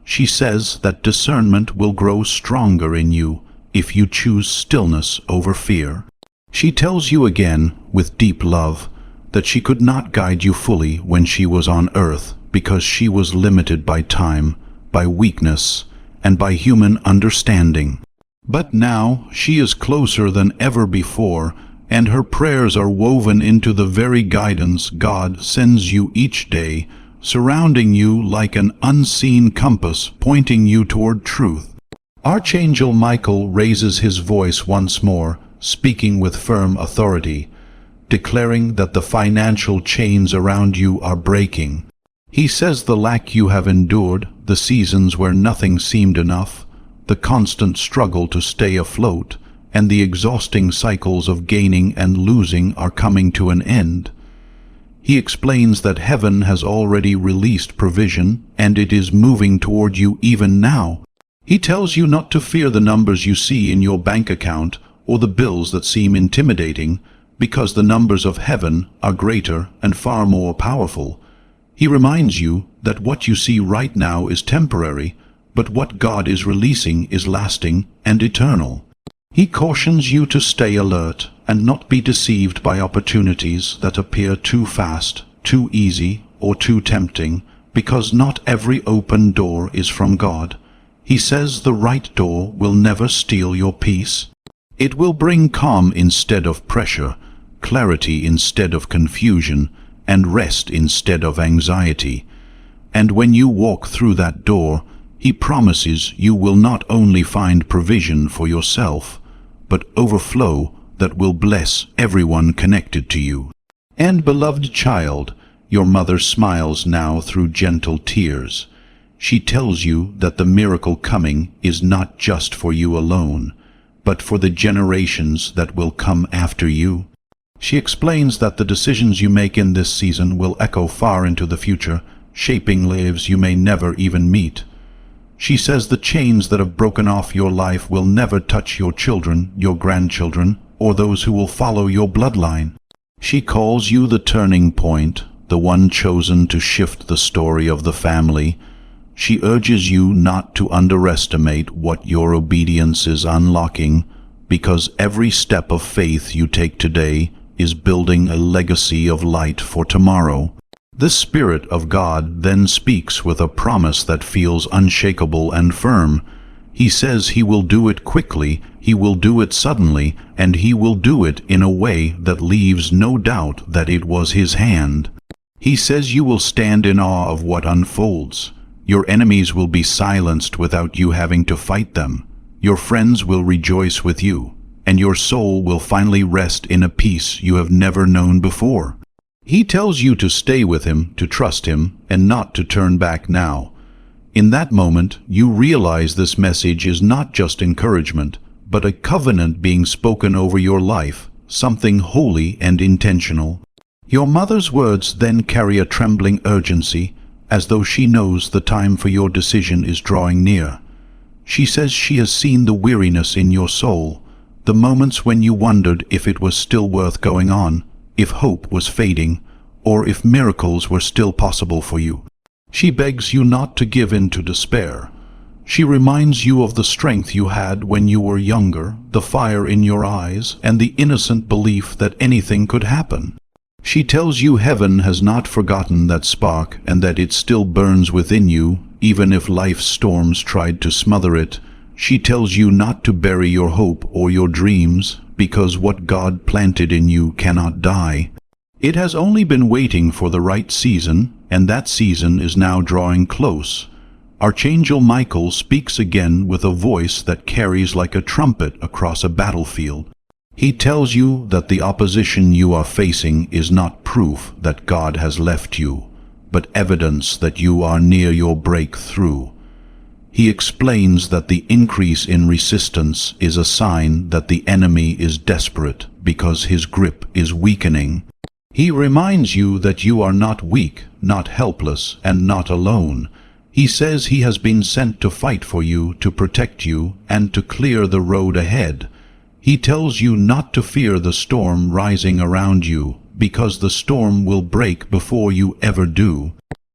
She says that discernment will grow stronger in you if you choose stillness over fear. She tells you again, with deep love, that she could not guide you fully when she was on earth, because she was limited by time, by weakness, and by human understanding. But now she is closer than ever before, and her prayers are woven into the very guidance God sends you each day, surrounding you like an unseen compass, pointing you toward truth. Archangel Michael raises his voice once more, speaking with firm authority, declaring that the financial chains around you are breaking. He says the lack you have endured, the seasons where nothing seemed enough, the constant struggle to stay afloat, and the exhausting cycles of gaining and losing are coming to an end. He explains that heaven has already released provision, and it is moving toward you even now. He tells you not to fear the numbers you see in your bank account or the bills that seem intimidating, because the numbers of heaven are greater and far more powerful. He reminds you that what you see right now is temporary, but what God is releasing is lasting and eternal. He cautions you to stay alert and not be deceived by opportunities that appear too fast, too easy, or too tempting, because not every open door is from God. He says the right door will never steal your peace. It will bring calm instead of pressure, clarity instead of confusion, and rest instead of anxiety. And when you walk through that door, He promises you will not only find provision for yourself, but overflow that will bless everyone connected to you. And beloved child, your mother smiles now through gentle tears. She tells you that the miracle coming is not just for you alone, but for the generations that will come after you. She explains that the decisions you make in this season will echo far into the future, shaping lives you may never even meet. She says the chains that have broken off your life will never touch your children, your grandchildren, or those who will follow your bloodline. She calls you the turning point, the one chosen to shift the story of the family. She urges you not to underestimate what your obedience is unlocking, because every step of faith you take today is building a legacy of light for tomorrow. The Spirit of God then speaks with a promise that feels unshakable and firm. He says He will do it quickly, He will do it suddenly, and He will do it in a way that leaves no doubt that it was His hand. He says you will stand in awe of what unfolds. Your enemies will be silenced without you having to fight them. Your friends will rejoice with you, and your soul will finally rest in a peace you have never known before. He tells you to stay with him, to trust him, and not to turn back now. In that moment, you realize this message is not just encouragement, but a covenant being spoken over your life, something holy and intentional. Your mother's words then carry a trembling urgency, as though she knows the time for your decision is drawing near. She says she has seen the weariness in your soul, the moments when you wondered if it was still worth going on, if hope was fading, or if miracles were still possible for you. She begs you not to give in to despair. She reminds you of the strength you had when you were younger, the fire in your eyes, and the innocent belief that anything could happen. She tells you heaven has not forgotten that spark and that it still burns within you, even if life's storms tried to smother it. She tells you not to bury your hope or your dreams, because what God planted in you cannot die. It has only been waiting for the right season, and that season is now drawing close. Archangel Michael speaks again with a voice that carries like a trumpet across a battlefield. He tells you that the opposition you are facing is not proof that God has left you, but evidence that you are near your breakthrough. He explains that the increase in resistance is a sign that the enemy is desperate because his grip is weakening. He reminds you that you are not weak, not helpless, and not alone. He says he has been sent to fight for you, to protect you, and to clear the road ahead. He tells you not to fear the storm rising around you, because the storm will break before you ever do.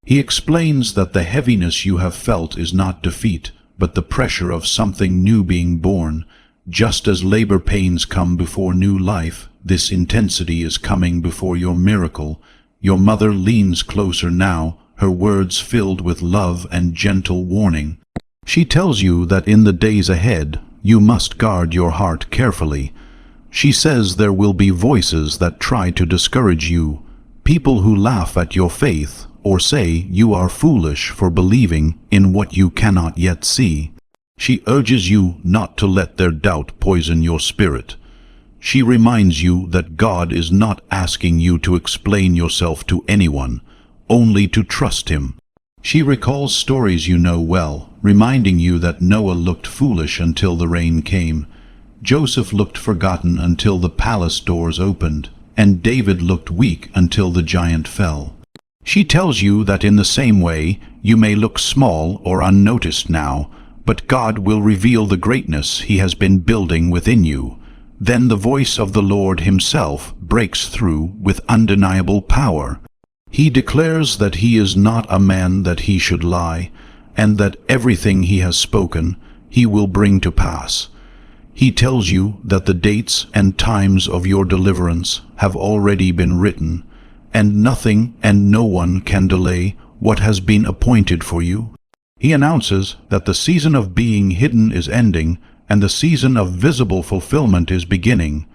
He explains that the heaviness you have felt is not defeat, but the pressure of something new being born. Just as labor pains come before new life, this intensity is coming before your miracle. Your mother leans closer now, her words filled with love and gentle warning. She tells you that in the days ahead, you must guard your heart carefully. She says there will be voices that try to discourage you, people who laugh at your faith or say you are foolish for believing in what you cannot yet see. She urges you not to let their doubt poison your spirit. She reminds you that God is not asking you to explain yourself to anyone, only to trust Him. She recalls stories you know well, reminding you that Noah looked foolish until the rain came, Joseph looked forgotten until the palace doors opened, and David looked weak until the giant fell. She tells you that in the same way, you may look small or unnoticed now, but God will reveal the greatness He has been building within you. Then the voice of the Lord Himself breaks through with undeniable power. He declares that He is not a man that He should lie, and that everything He has spoken, He will bring to pass. He tells you that the dates and times of your deliverance have already been written, and nothing and no one can delay what has been appointed for you. He announces that the season of being hidden is ending, and the season of visible fulfillment is beginning.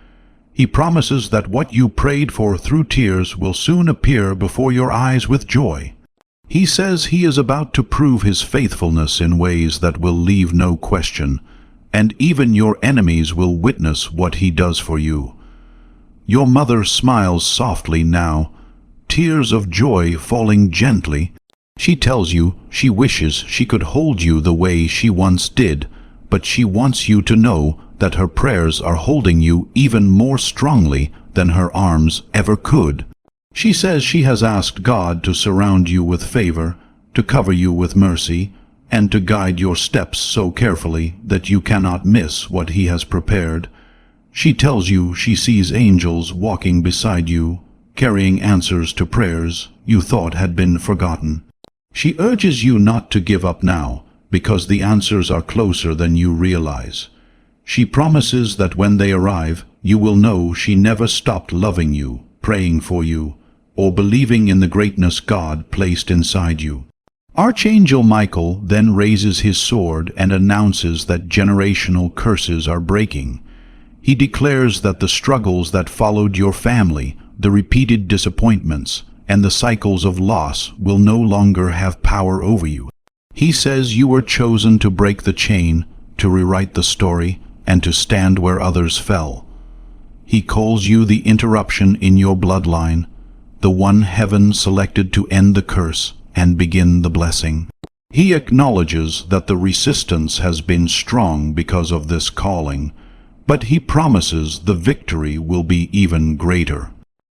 He promises that what you prayed for through tears will soon appear before your eyes with joy. He says He is about to prove His faithfulness in ways that will leave no question, and even your enemies will witness what He does for you. Your mother smiles softly now, tears of joy falling gently. She tells you she wishes she could hold you the way she once did, but she wants you to know that her prayers are holding you even more strongly than her arms ever could. She says she has asked God to surround you with favor, to cover you with mercy, and to guide your steps so carefully that you cannot miss what He has prepared. She tells you she sees angels walking beside you, carrying answers to prayers you thought had been forgotten. She urges you not to give up now, because the answers are closer than you realize. She promises that when they arrive, you will know she never stopped loving you, praying for you, or believing in the greatness God placed inside you. Archangel Michael then raises his sword and announces that generational curses are breaking. He declares that the struggles that followed your family, the repeated disappointments, and the cycles of loss will no longer have power over you. He says you were chosen to break the chain, to rewrite the story, and to stand where others fell. He calls you the interruption in your bloodline, the one heaven selected to end the curse and begin the blessing. He acknowledges that the resistance has been strong because of this calling, but he promises the victory will be even greater.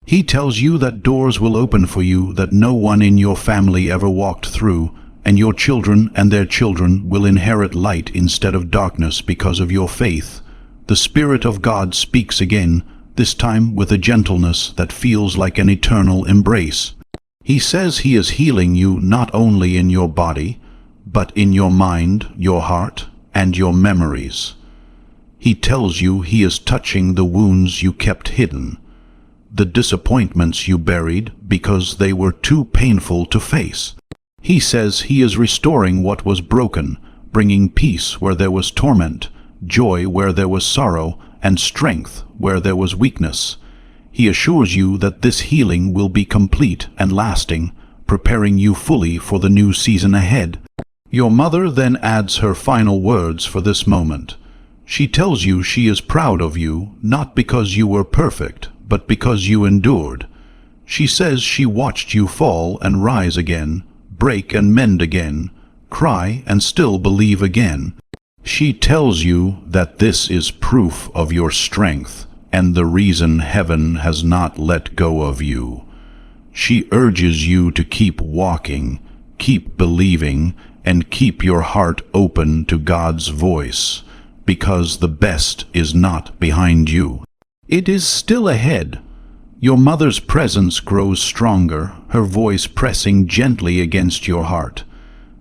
He tells you that doors will open for you that no one in your family ever walked through, and your children and their children will inherit light instead of darkness because of your faith. The Spirit of God speaks again, this time with a gentleness that feels like an eternal embrace. He says he is healing you not only in your body, but in your mind, your heart, and your memories. He tells you he is touching the wounds you kept hidden, the disappointments you buried because they were too painful to face. He says he is restoring what was broken, bringing peace where there was torment, joy where there was sorrow, and strength where there was weakness. He assures you that this healing will be complete and lasting, preparing you fully for the new season ahead. Your mother then adds her final words for this moment. She tells you she is proud of you, not because you were perfect, but because you endured. She says she watched you fall and rise again, break and mend again, cry and still believe again. She tells you that this is proof of your strength and the reason heaven has not let go of you. She urges you to keep walking, keep believing, and keep your heart open to God's voice, because the best is not behind you. It is still ahead. Your mother's presence grows stronger, her voice pressing gently against your heart.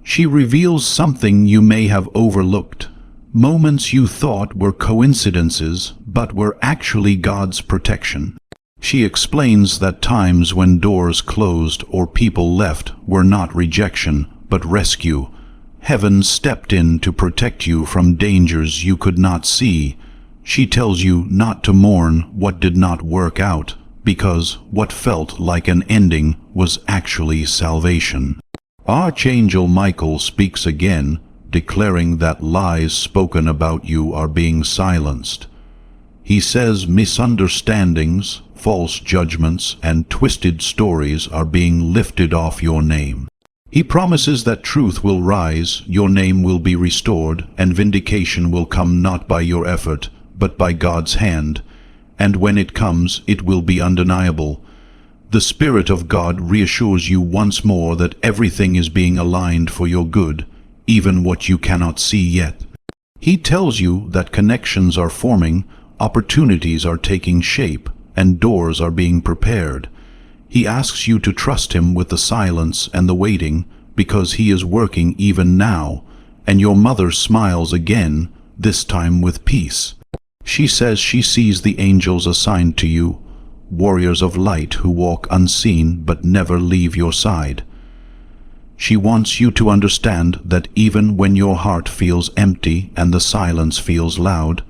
She reveals something you may have overlooked, moments you thought were coincidences, but were actually God's protection. She explains that times when doors closed or people left were not rejection, but rescue. Heaven stepped in to protect you from dangers you could not see. She tells you not to mourn what did not work out, because what felt like an ending was actually salvation. Archangel Michael speaks again, declaring that lies spoken about you are being silenced. He says misunderstandings, false judgments, and twisted stories are being lifted off your name. He promises that truth will rise, your name will be restored, and vindication will come not by your effort, but by God's hand, and when it comes, it will be undeniable. The Spirit of God reassures you once more that everything is being aligned for your good, even what you cannot see yet. He tells you that connections are forming, opportunities are taking shape, and doors are being prepared. He asks you to trust him with the silence and the waiting, because he is working even now, and your mother smiles again, this time with peace. She says she sees the angels assigned to you, warriors of light who walk unseen but never leave your side. She wants you to understand that even when your heart feels empty and the silence feels loud,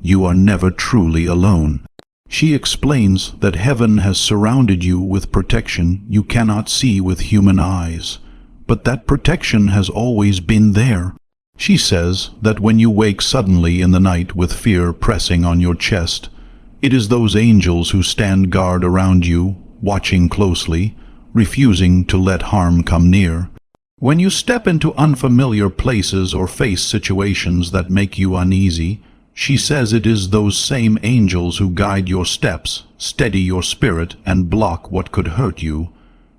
you are never truly alone. She explains that heaven has surrounded you with protection you cannot see with human eyes, but that protection has always been there. She says that when you wake suddenly in the night with fear pressing on your chest, it is those angels who stand guard around you, watching closely, refusing to let harm come near. When you step into unfamiliar places or face situations that make you uneasy, she says it is those same angels who guide your steps, steady your spirit, and block what could hurt you.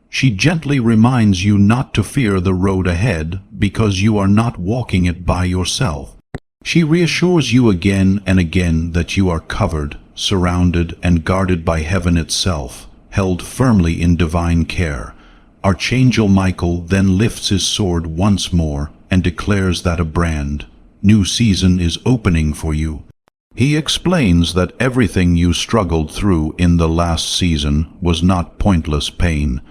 She gently reminds you not to fear the road ahead, because you are not walking it by yourself. She reassures you again and again that you are covered, surrounded, and guarded by heaven itself, held firmly in divine care. Archangel Michael then lifts his sword once more and declares that a brand new season is opening for you. He explains that everything you struggled through in the last season was not pointless pain.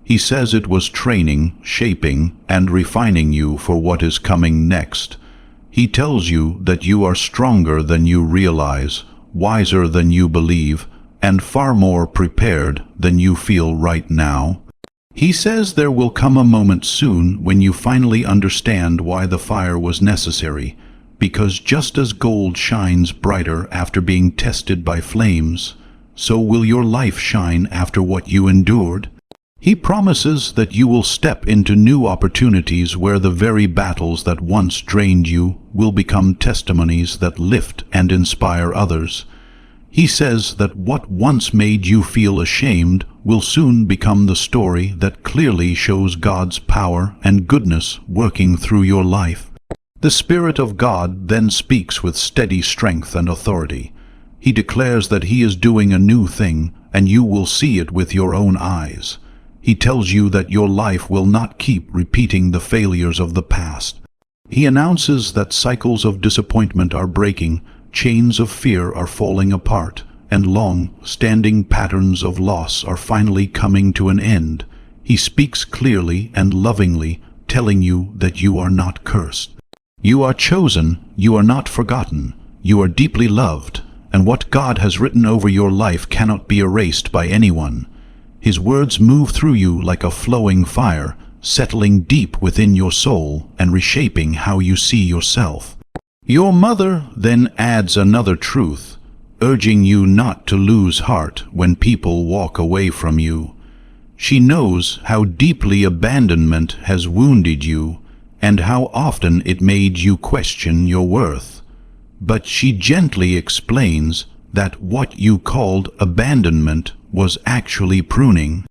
He says it was training, shaping, and refining you for what is coming next. He tells you that you are stronger than you realize, wiser than you believe, and far more prepared than you feel right now. He says there will come a moment soon when you finally understand why the fire was necessary, because just as gold shines brighter after being tested by flames, so will your life shine after what you endured. He promises that you will step into new opportunities where the very battles that once drained you will become testimonies that lift and inspire others. He says that what once made you feel ashamed will soon become the story that clearly shows God's power and goodness working through your life. The Spirit of God then speaks with steady strength and authority. He declares that He is doing a new thing, and you will see it with your own eyes. He tells you that your life will not keep repeating the failures of the past. He announces that cycles of disappointment are breaking, chains of fear are falling apart, and long-standing patterns of loss are finally coming to an end. He speaks clearly and lovingly, telling you that you are not cursed. You are chosen, you are not forgotten, you are deeply loved, and what God has written over your life cannot be erased by anyone. His words move through you like a flowing fire, settling deep within your soul and reshaping how you see yourself. Your mother then adds another truth, urging you not to lose heart when people walk away from you. She knows how deeply abandonment has wounded you and how often it made you question your worth. But she gently explains that what you called abandonment was actually pruning.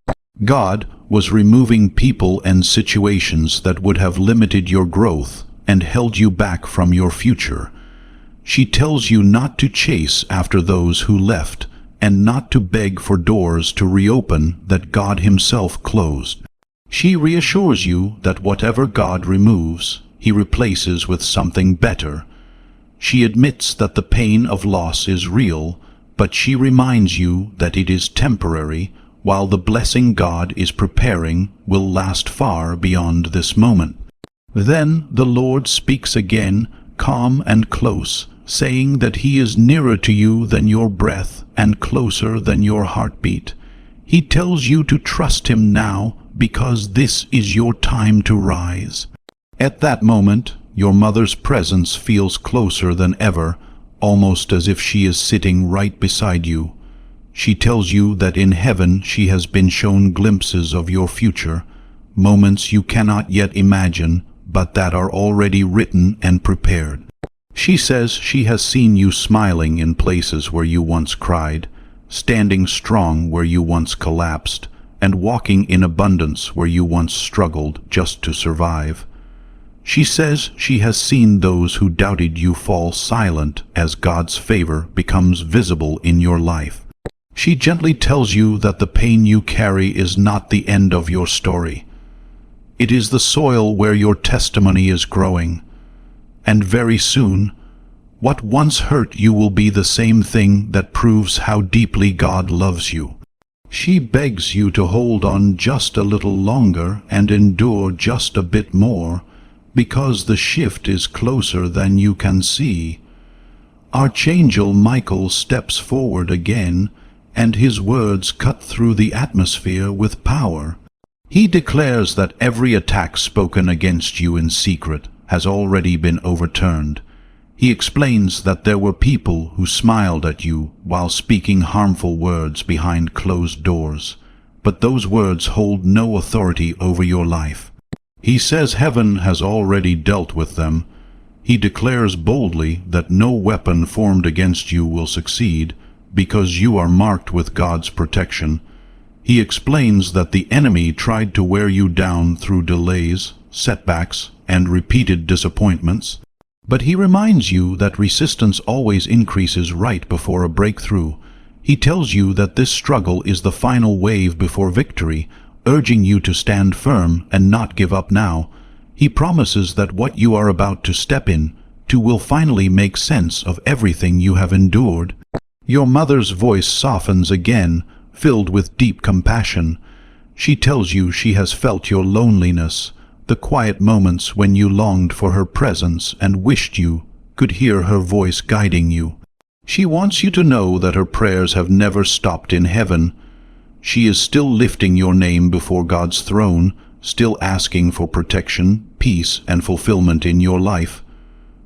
God was removing people and situations that would have limited your growth and held you back from your future. She tells you not to chase after those who left and not to beg for doors to reopen that God Himself closed. She reassures you that whatever God removes, He replaces with something better. She admits that the pain of loss is real, but she reminds you that it is temporary, while the blessing God is preparing will last far beyond this moment. Then the Lord speaks again, calm and close, saying that He is nearer to you than your breath and closer than your heartbeat. He tells you to trust Him now because this is your time to rise. At that moment, your mother's presence feels closer than ever, almost as if she is sitting right beside you. She tells you that in heaven she has been shown glimpses of your future, moments you cannot yet imagine, but that are already written and prepared. She says she has seen you smiling in places where you once cried, standing strong where you once collapsed, and walking in abundance where you once struggled just to survive. She says she has seen those who doubted you fall silent as God's favor becomes visible in your life. She gently tells you that the pain you carry is not the end of your story. It is the soil where your testimony is growing. And very soon, what once hurt you will be the same thing that proves how deeply God loves you. She begs you to hold on just a little longer and endure just a bit more, because the shift is closer than you can see. Archangel Michael steps forward again, and his words cut through the atmosphere with power. He declares that every attack spoken against you in secret has already been overturned. He explains that there were people who smiled at you while speaking harmful words behind closed doors, but those words hold no authority over your life. He says heaven has already dealt with them. He declares boldly that no weapon formed against you will succeed, because you are marked with God's protection. He explains that the enemy tried to wear you down through delays, setbacks, and repeated disappointments. But he reminds you that resistance always increases right before a breakthrough. He tells you that this struggle is the final wave before victory, urging you to stand firm and not give up now. He promises that what you are about to step into will finally make sense of everything you have endured. Your mother's voice softens again, filled with deep compassion. She tells you she has felt your loneliness, the quiet moments when you longed for her presence and wished you could hear her voice guiding you. She wants you to know that her prayers have never stopped in heaven. She is still lifting your name before God's throne, still asking for protection, peace, and fulfillment in your life.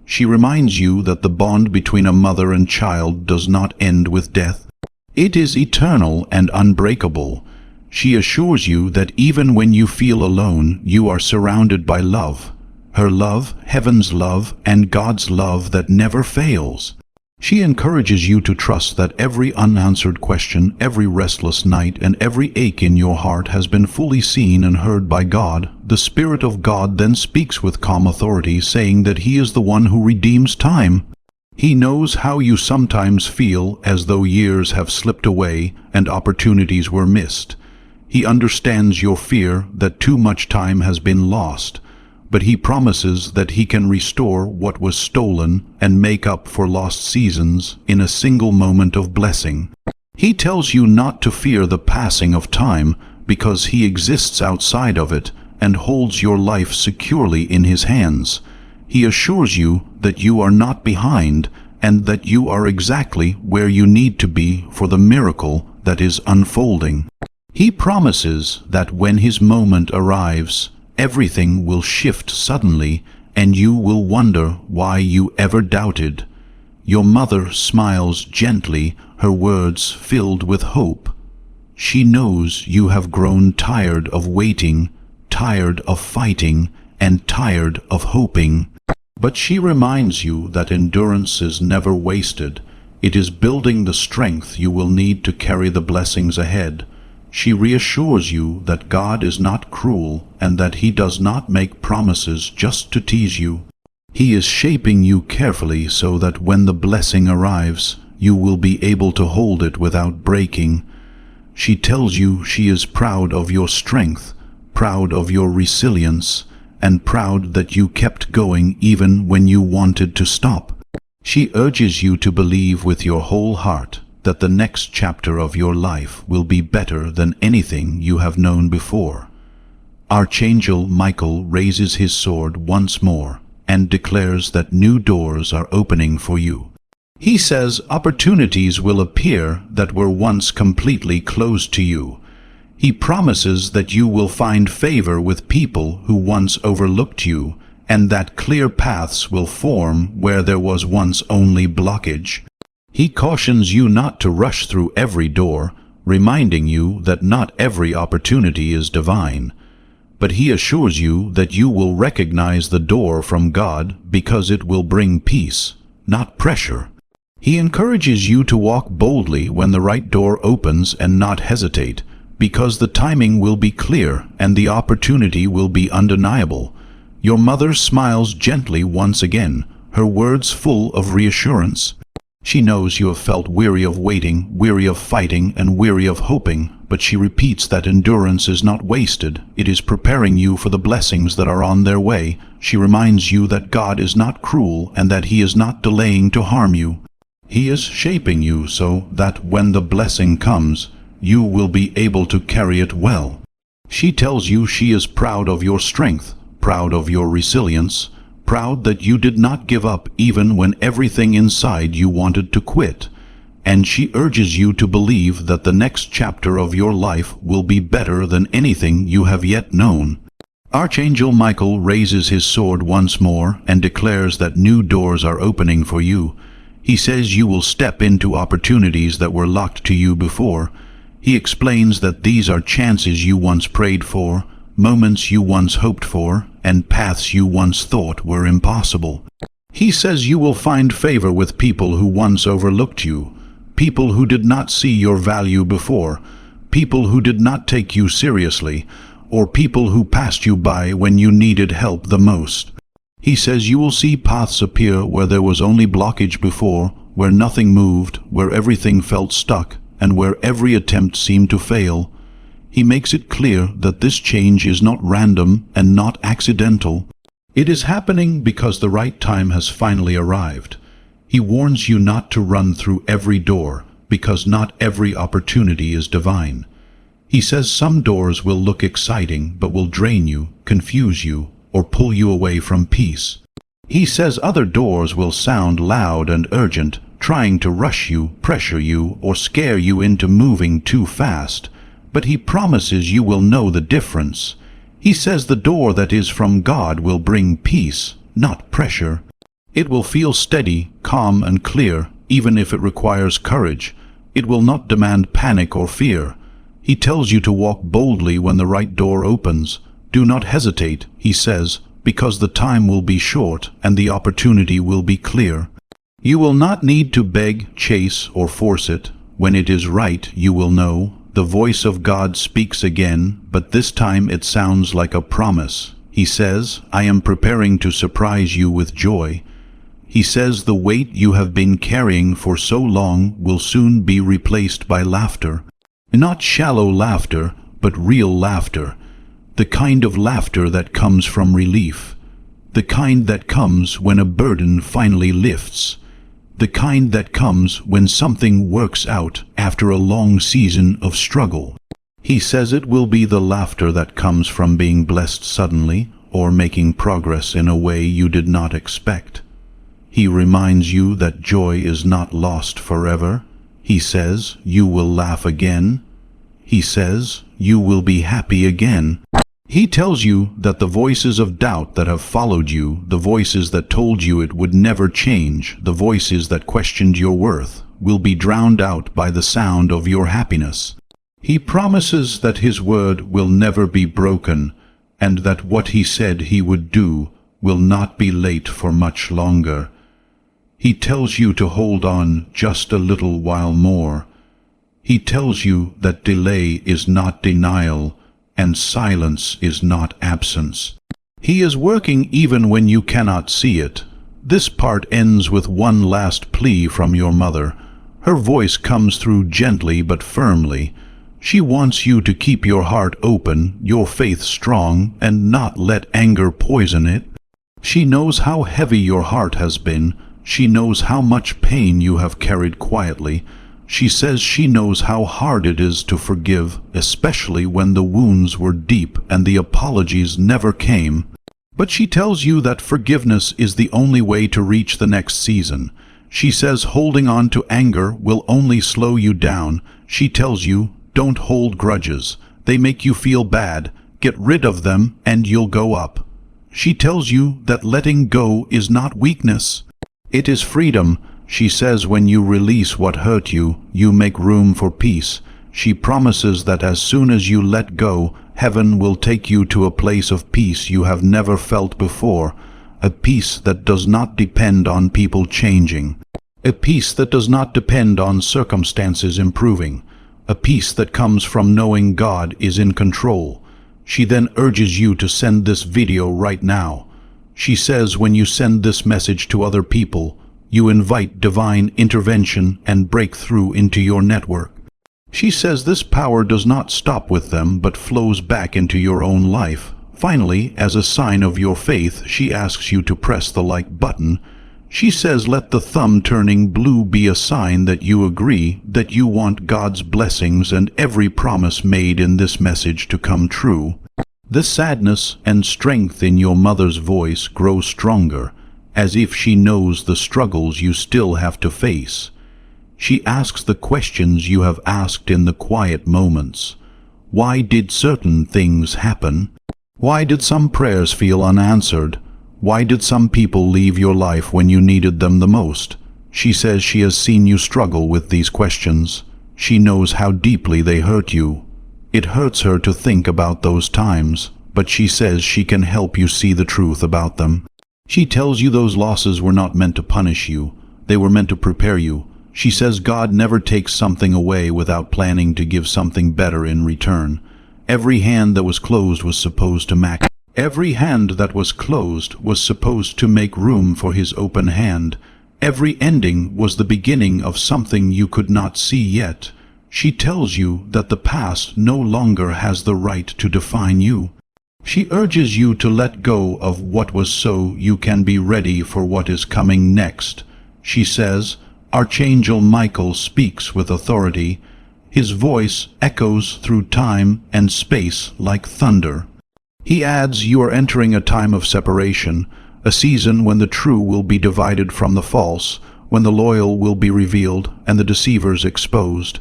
She reminds you that the bond between a mother and child does not end with death. It is eternal and unbreakable. She assures you that even when you feel alone, you are surrounded by love. Her love, heaven's love, and God's love that never fails. She encourages you to trust that every unanswered question, every restless night, and every ache in your heart has been fully seen and heard by God. The Spirit of God then speaks with calm authority, saying that He is the one who redeems time. He knows how you sometimes feel, as though years have slipped away and opportunities were missed. He understands your fear that too much time has been lost, but He promises that He can restore what was stolen and make up for lost seasons in a single moment of blessing. He tells you not to fear the passing of time, because He exists outside of it and holds your life securely in His hands. He assures you that you are not behind and that you are exactly where you need to be for the miracle that is unfolding. He promises that when His moment arrives, everything will shift suddenly, and you will wonder why you ever doubted. Your mother smiles gently, her words filled with hope. She knows you have grown tired of waiting, tired of fighting, and tired of hoping. But she reminds you that endurance is never wasted. It is building the strength you will need to carry the blessings ahead. She reassures you that God is not cruel and that He does not make promises just to tease you. He is shaping you carefully so that when the blessing arrives, you will be able to hold it without breaking. She tells you she is proud of your strength, proud of your resilience, and proud that you kept going even when you wanted to stop. She urges you to believe with your whole heart that the next chapter of your life will be better than anything you have known before. Archangel Michael raises his sword once more and declares that new doors are opening for you. He says opportunities will appear that were once completely closed to you. He promises that you will find favor with people who once overlooked you, and that clear paths will form where there was once only blockage. He cautions you not to rush through every door, reminding you that not every opportunity is divine. But He assures you that you will recognize the door from God because it will bring peace, not pressure. He encourages you to walk boldly when the right door opens and not hesitate, because the timing will be clear and the opportunity will be undeniable. Your mother smiles gently once again, her words full of reassurance. She knows you have felt weary of waiting, weary of fighting, and weary of hoping, but she repeats that endurance is not wasted. It is preparing you for the blessings that are on their way. She reminds you that God is not cruel and that He is not delaying to harm you. He is shaping you so that when the blessing comes, you will be able to carry it well. She tells you she is proud of your strength, proud of your resilience, proud that you did not give up even when everything inside you wanted to quit. And she urges you to believe that the next chapter of your life will be better than anything you have yet known. Archangel Michael raises his sword once more and declares that new doors are opening for you. He says you will step into opportunities that were locked to you before. He explains that these are chances you once prayed for, moments you once hoped for, and paths you once thought were impossible. He says you will find favor with people who once overlooked you, people who did not see your value before, people who did not take you seriously, or people who passed you by when you needed help the most. He says you will see paths appear where there was only blockage before, where nothing moved, where everything felt stuck, and where every attempt seemed to fail. He makes it clear that this change is not random and not accidental. It is happening because the right time has finally arrived. He warns you not to run through every door, because not every opportunity is divine. He says some doors will look exciting but will drain you, confuse you, or pull you away from peace. He says other doors will sound loud and urgent, trying to rush you, pressure you, or scare you into moving too fast. But He promises you will know the difference. He says the door that is from God will bring peace, not pressure. It will feel steady, calm, and clear, even if it requires courage. It will not demand panic or fear. He tells you to walk boldly when the right door opens. Do not hesitate, he says, because the time will be short and the opportunity will be clear. You will not need to beg, chase, or force it. When it is right, you will know. The voice of God speaks again, but this time it sounds like a promise. He says, I am preparing to surprise you with joy. He says the weight you have been carrying for so long will soon be replaced by laughter. Not shallow laughter, but real laughter. The kind of laughter that comes from relief. The kind that comes when a burden finally lifts. The kind that comes when something works out after a long season of struggle. He says it will be the laughter that comes from being blessed suddenly or making progress in a way you did not expect. He reminds you that joy is not lost forever. He says you will laugh again. He says you will be happy again. He tells you that the voices of doubt that have followed you, the voices that told you it would never change, the voices that questioned your worth, will be drowned out by the sound of your happiness. He promises that his word will never be broken, and that what he said he would do will not be late for much longer. He tells you to hold on just a little while more. He tells you that delay is not denial, and silence is not absence. He is working even when you cannot see it. This part ends with one last plea from your mother. Her voice comes through gently but firmly. She wants you to keep your heart open, your faith strong, and not let anger poison it. She knows how heavy your heart has been. She knows how much pain you have carried quietly. She says she knows how hard it is to forgive, especially when the wounds were deep and the apologies never came. But she tells you that forgiveness is the only way to reach the next season. She says holding on to anger will only slow you down. She tells you, don't hold grudges. They make you feel bad. Get rid of them and you'll go up. She tells you that letting go is not weakness. It is freedom. She says when you release what hurt you, you make room for peace. She promises that as soon as you let go, heaven will take you to a place of peace you have never felt before, a peace that does not depend on people changing, a peace that does not depend on circumstances improving, a peace that comes from knowing God is in control. She then urges you to send this video right now. She says when you send this message to other people, you invite divine intervention and breakthrough into your network. She says this power does not stop with them but flows back into your own life. Finally, as a sign of your faith, she asks you to press the like button. She says let the thumb turning blue be a sign that you agree, that you want God's blessings and every promise made in this message to come true. The sadness and strength in your mother's voice grow stronger, as if she knows the struggles you still have to face. She asks the questions you have asked in the quiet moments. Why did certain things happen? Why did some prayers feel unanswered? Why did some people leave your life when you needed them the most? She says she has seen you struggle with these questions. She knows how deeply they hurt you. It hurts her to think about those times, but she says she can help you see the truth about them. She tells you those losses were not meant to punish you. They were meant to prepare you. She says God never takes something away without planning to give something better in return. Every hand that was closed was supposed to make room for his open hand. Every ending was the beginning of something you could not see yet. She tells you that the past no longer has the right to define you. She urges you to let go of what was so you can be ready for what is coming next. She says, Archangel Michael speaks with authority. His voice echoes through time and space like thunder. He adds, you are entering a time of separation, a season when the true will be divided from the false, when the loyal will be revealed and the deceivers exposed.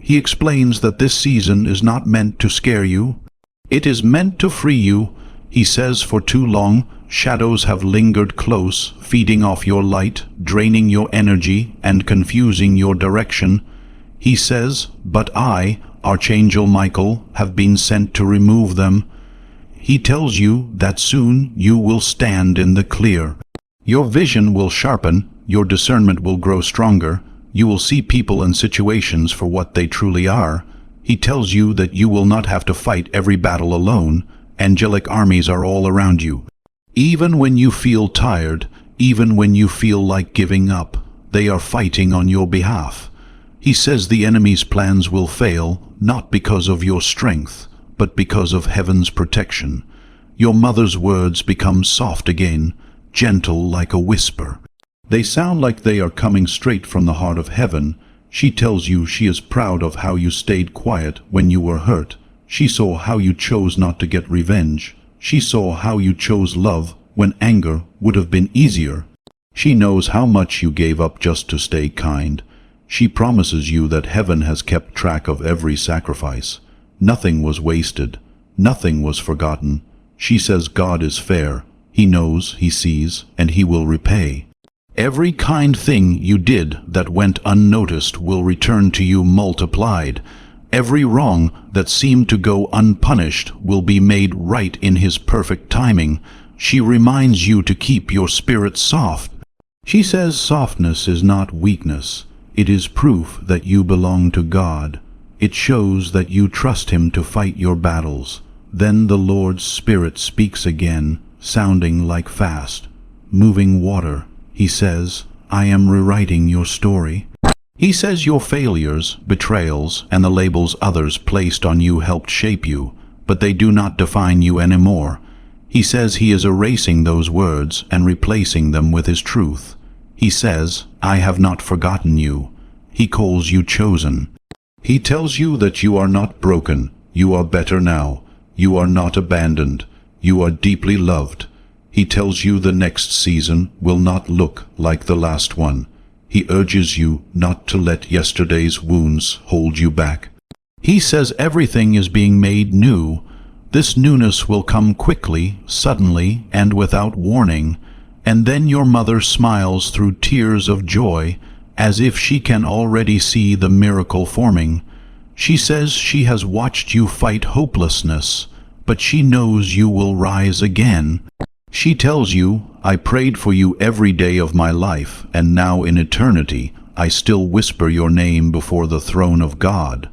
He explains that this season is not meant to scare you. It is meant to free you. He says for too long, shadows have lingered close, feeding off your light, draining your energy, and confusing your direction. He says, "But I, Archangel Michael, have been sent to remove them." He tells you that soon you will stand in the clear. Your vision will sharpen, your discernment will grow stronger, you will see people and situations for what they truly are. He tells you that you will not have to fight every battle alone. Angelic armies are all around you. Even when you feel tired, even when you feel like giving up, they are fighting on your behalf. He says the enemy's plans will fail, not because of your strength, but because of heaven's protection. Your mother's words become soft again, gentle like a whisper. They sound like they are coming straight from the heart of heaven. She tells you she is proud of how you stayed quiet when you were hurt. She saw how you chose not to get revenge. She saw how you chose love when anger would have been easier. She knows how much you gave up just to stay kind. She promises you that heaven has kept track of every sacrifice. Nothing was wasted. Nothing was forgotten. She says God is fair. He knows, He sees, and He will repay. Every kind thing you did that went unnoticed will return to you multiplied. Every wrong that seemed to go unpunished will be made right in His perfect timing. She reminds you to keep your spirit soft. She says softness is not weakness. It is proof that you belong to God. It shows that you trust Him to fight your battles. Then the Lord's Spirit speaks again, sounding like fast, moving water. He says, "I am rewriting your story." He says your failures, betrayals, and the labels others placed on you helped shape you, but they do not define you anymore. He says He is erasing those words and replacing them with His truth. He says, "I have not forgotten you." He calls you chosen. He tells you that you are not broken. You are better now. You are not abandoned. You are deeply loved. He tells you the next season will not look like the last one. He urges you not to let yesterday's wounds hold you back. He says everything is being made new. This newness will come quickly, suddenly, and without warning. And then your mother smiles through tears of joy, as if she can already see the miracle forming. She says she has watched you fight hopelessness, but she knows you will rise again. She tells you, "I prayed for you every day of my life, and now in eternity I still whisper your name before the throne of God."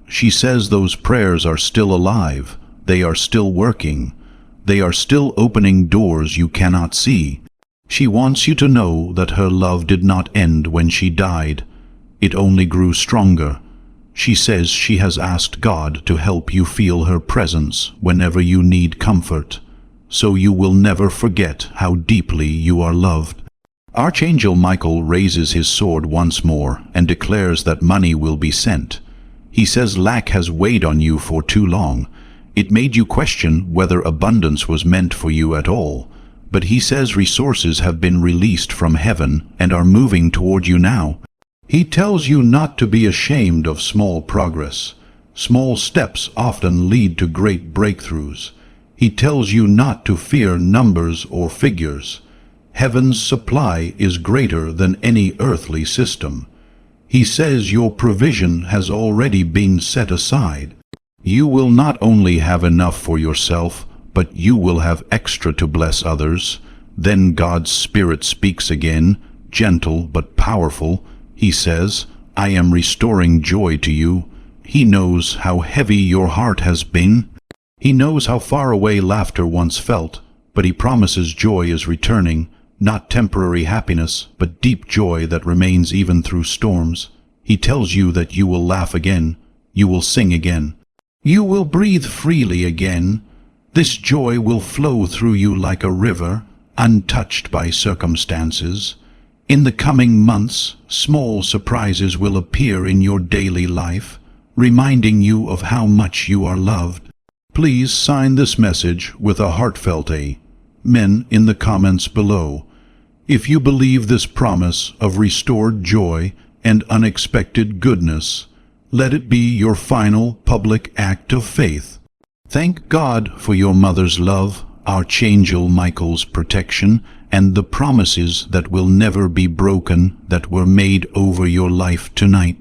She says those prayers are still alive. They are still working. They are still opening doors you cannot see. She wants you to know that her love did not end when she died. It only grew stronger. She says she has asked God to help you feel her presence whenever you need comfort, so you will never forget how deeply you are loved. Archangel Michael raises his sword once more and declares that money will be sent. He says lack has weighed on you for too long. It made you question whether abundance was meant for you at all. But he says resources have been released from heaven and are moving toward you now. He tells you not to be ashamed of small progress. Small steps often lead to great breakthroughs. He tells you not to fear numbers or figures. Heaven's supply is greater than any earthly system. He says your provision has already been set aside. You will not only have enough for yourself, but you will have extra to bless others. Then God's Spirit speaks again, gentle but powerful. He says, "I am restoring joy to you." He knows how heavy your heart has been. He knows how far away laughter once felt, but He promises joy is returning, not temporary happiness, but deep joy that remains even through storms. He tells you that you will laugh again, you will sing again, you will breathe freely again. This joy will flow through you like a river, untouched by circumstances. In the coming months, small surprises will appear in your daily life, reminding you of how much you are loved. Please sign this message with a heartfelt Amen in the comments below. If you believe this promise of restored joy and unexpected goodness, let it be your final public act of faith. Thank God for your mother's love, Archangel Michael's protection, and the promises that will never be broken that were made over your life tonight.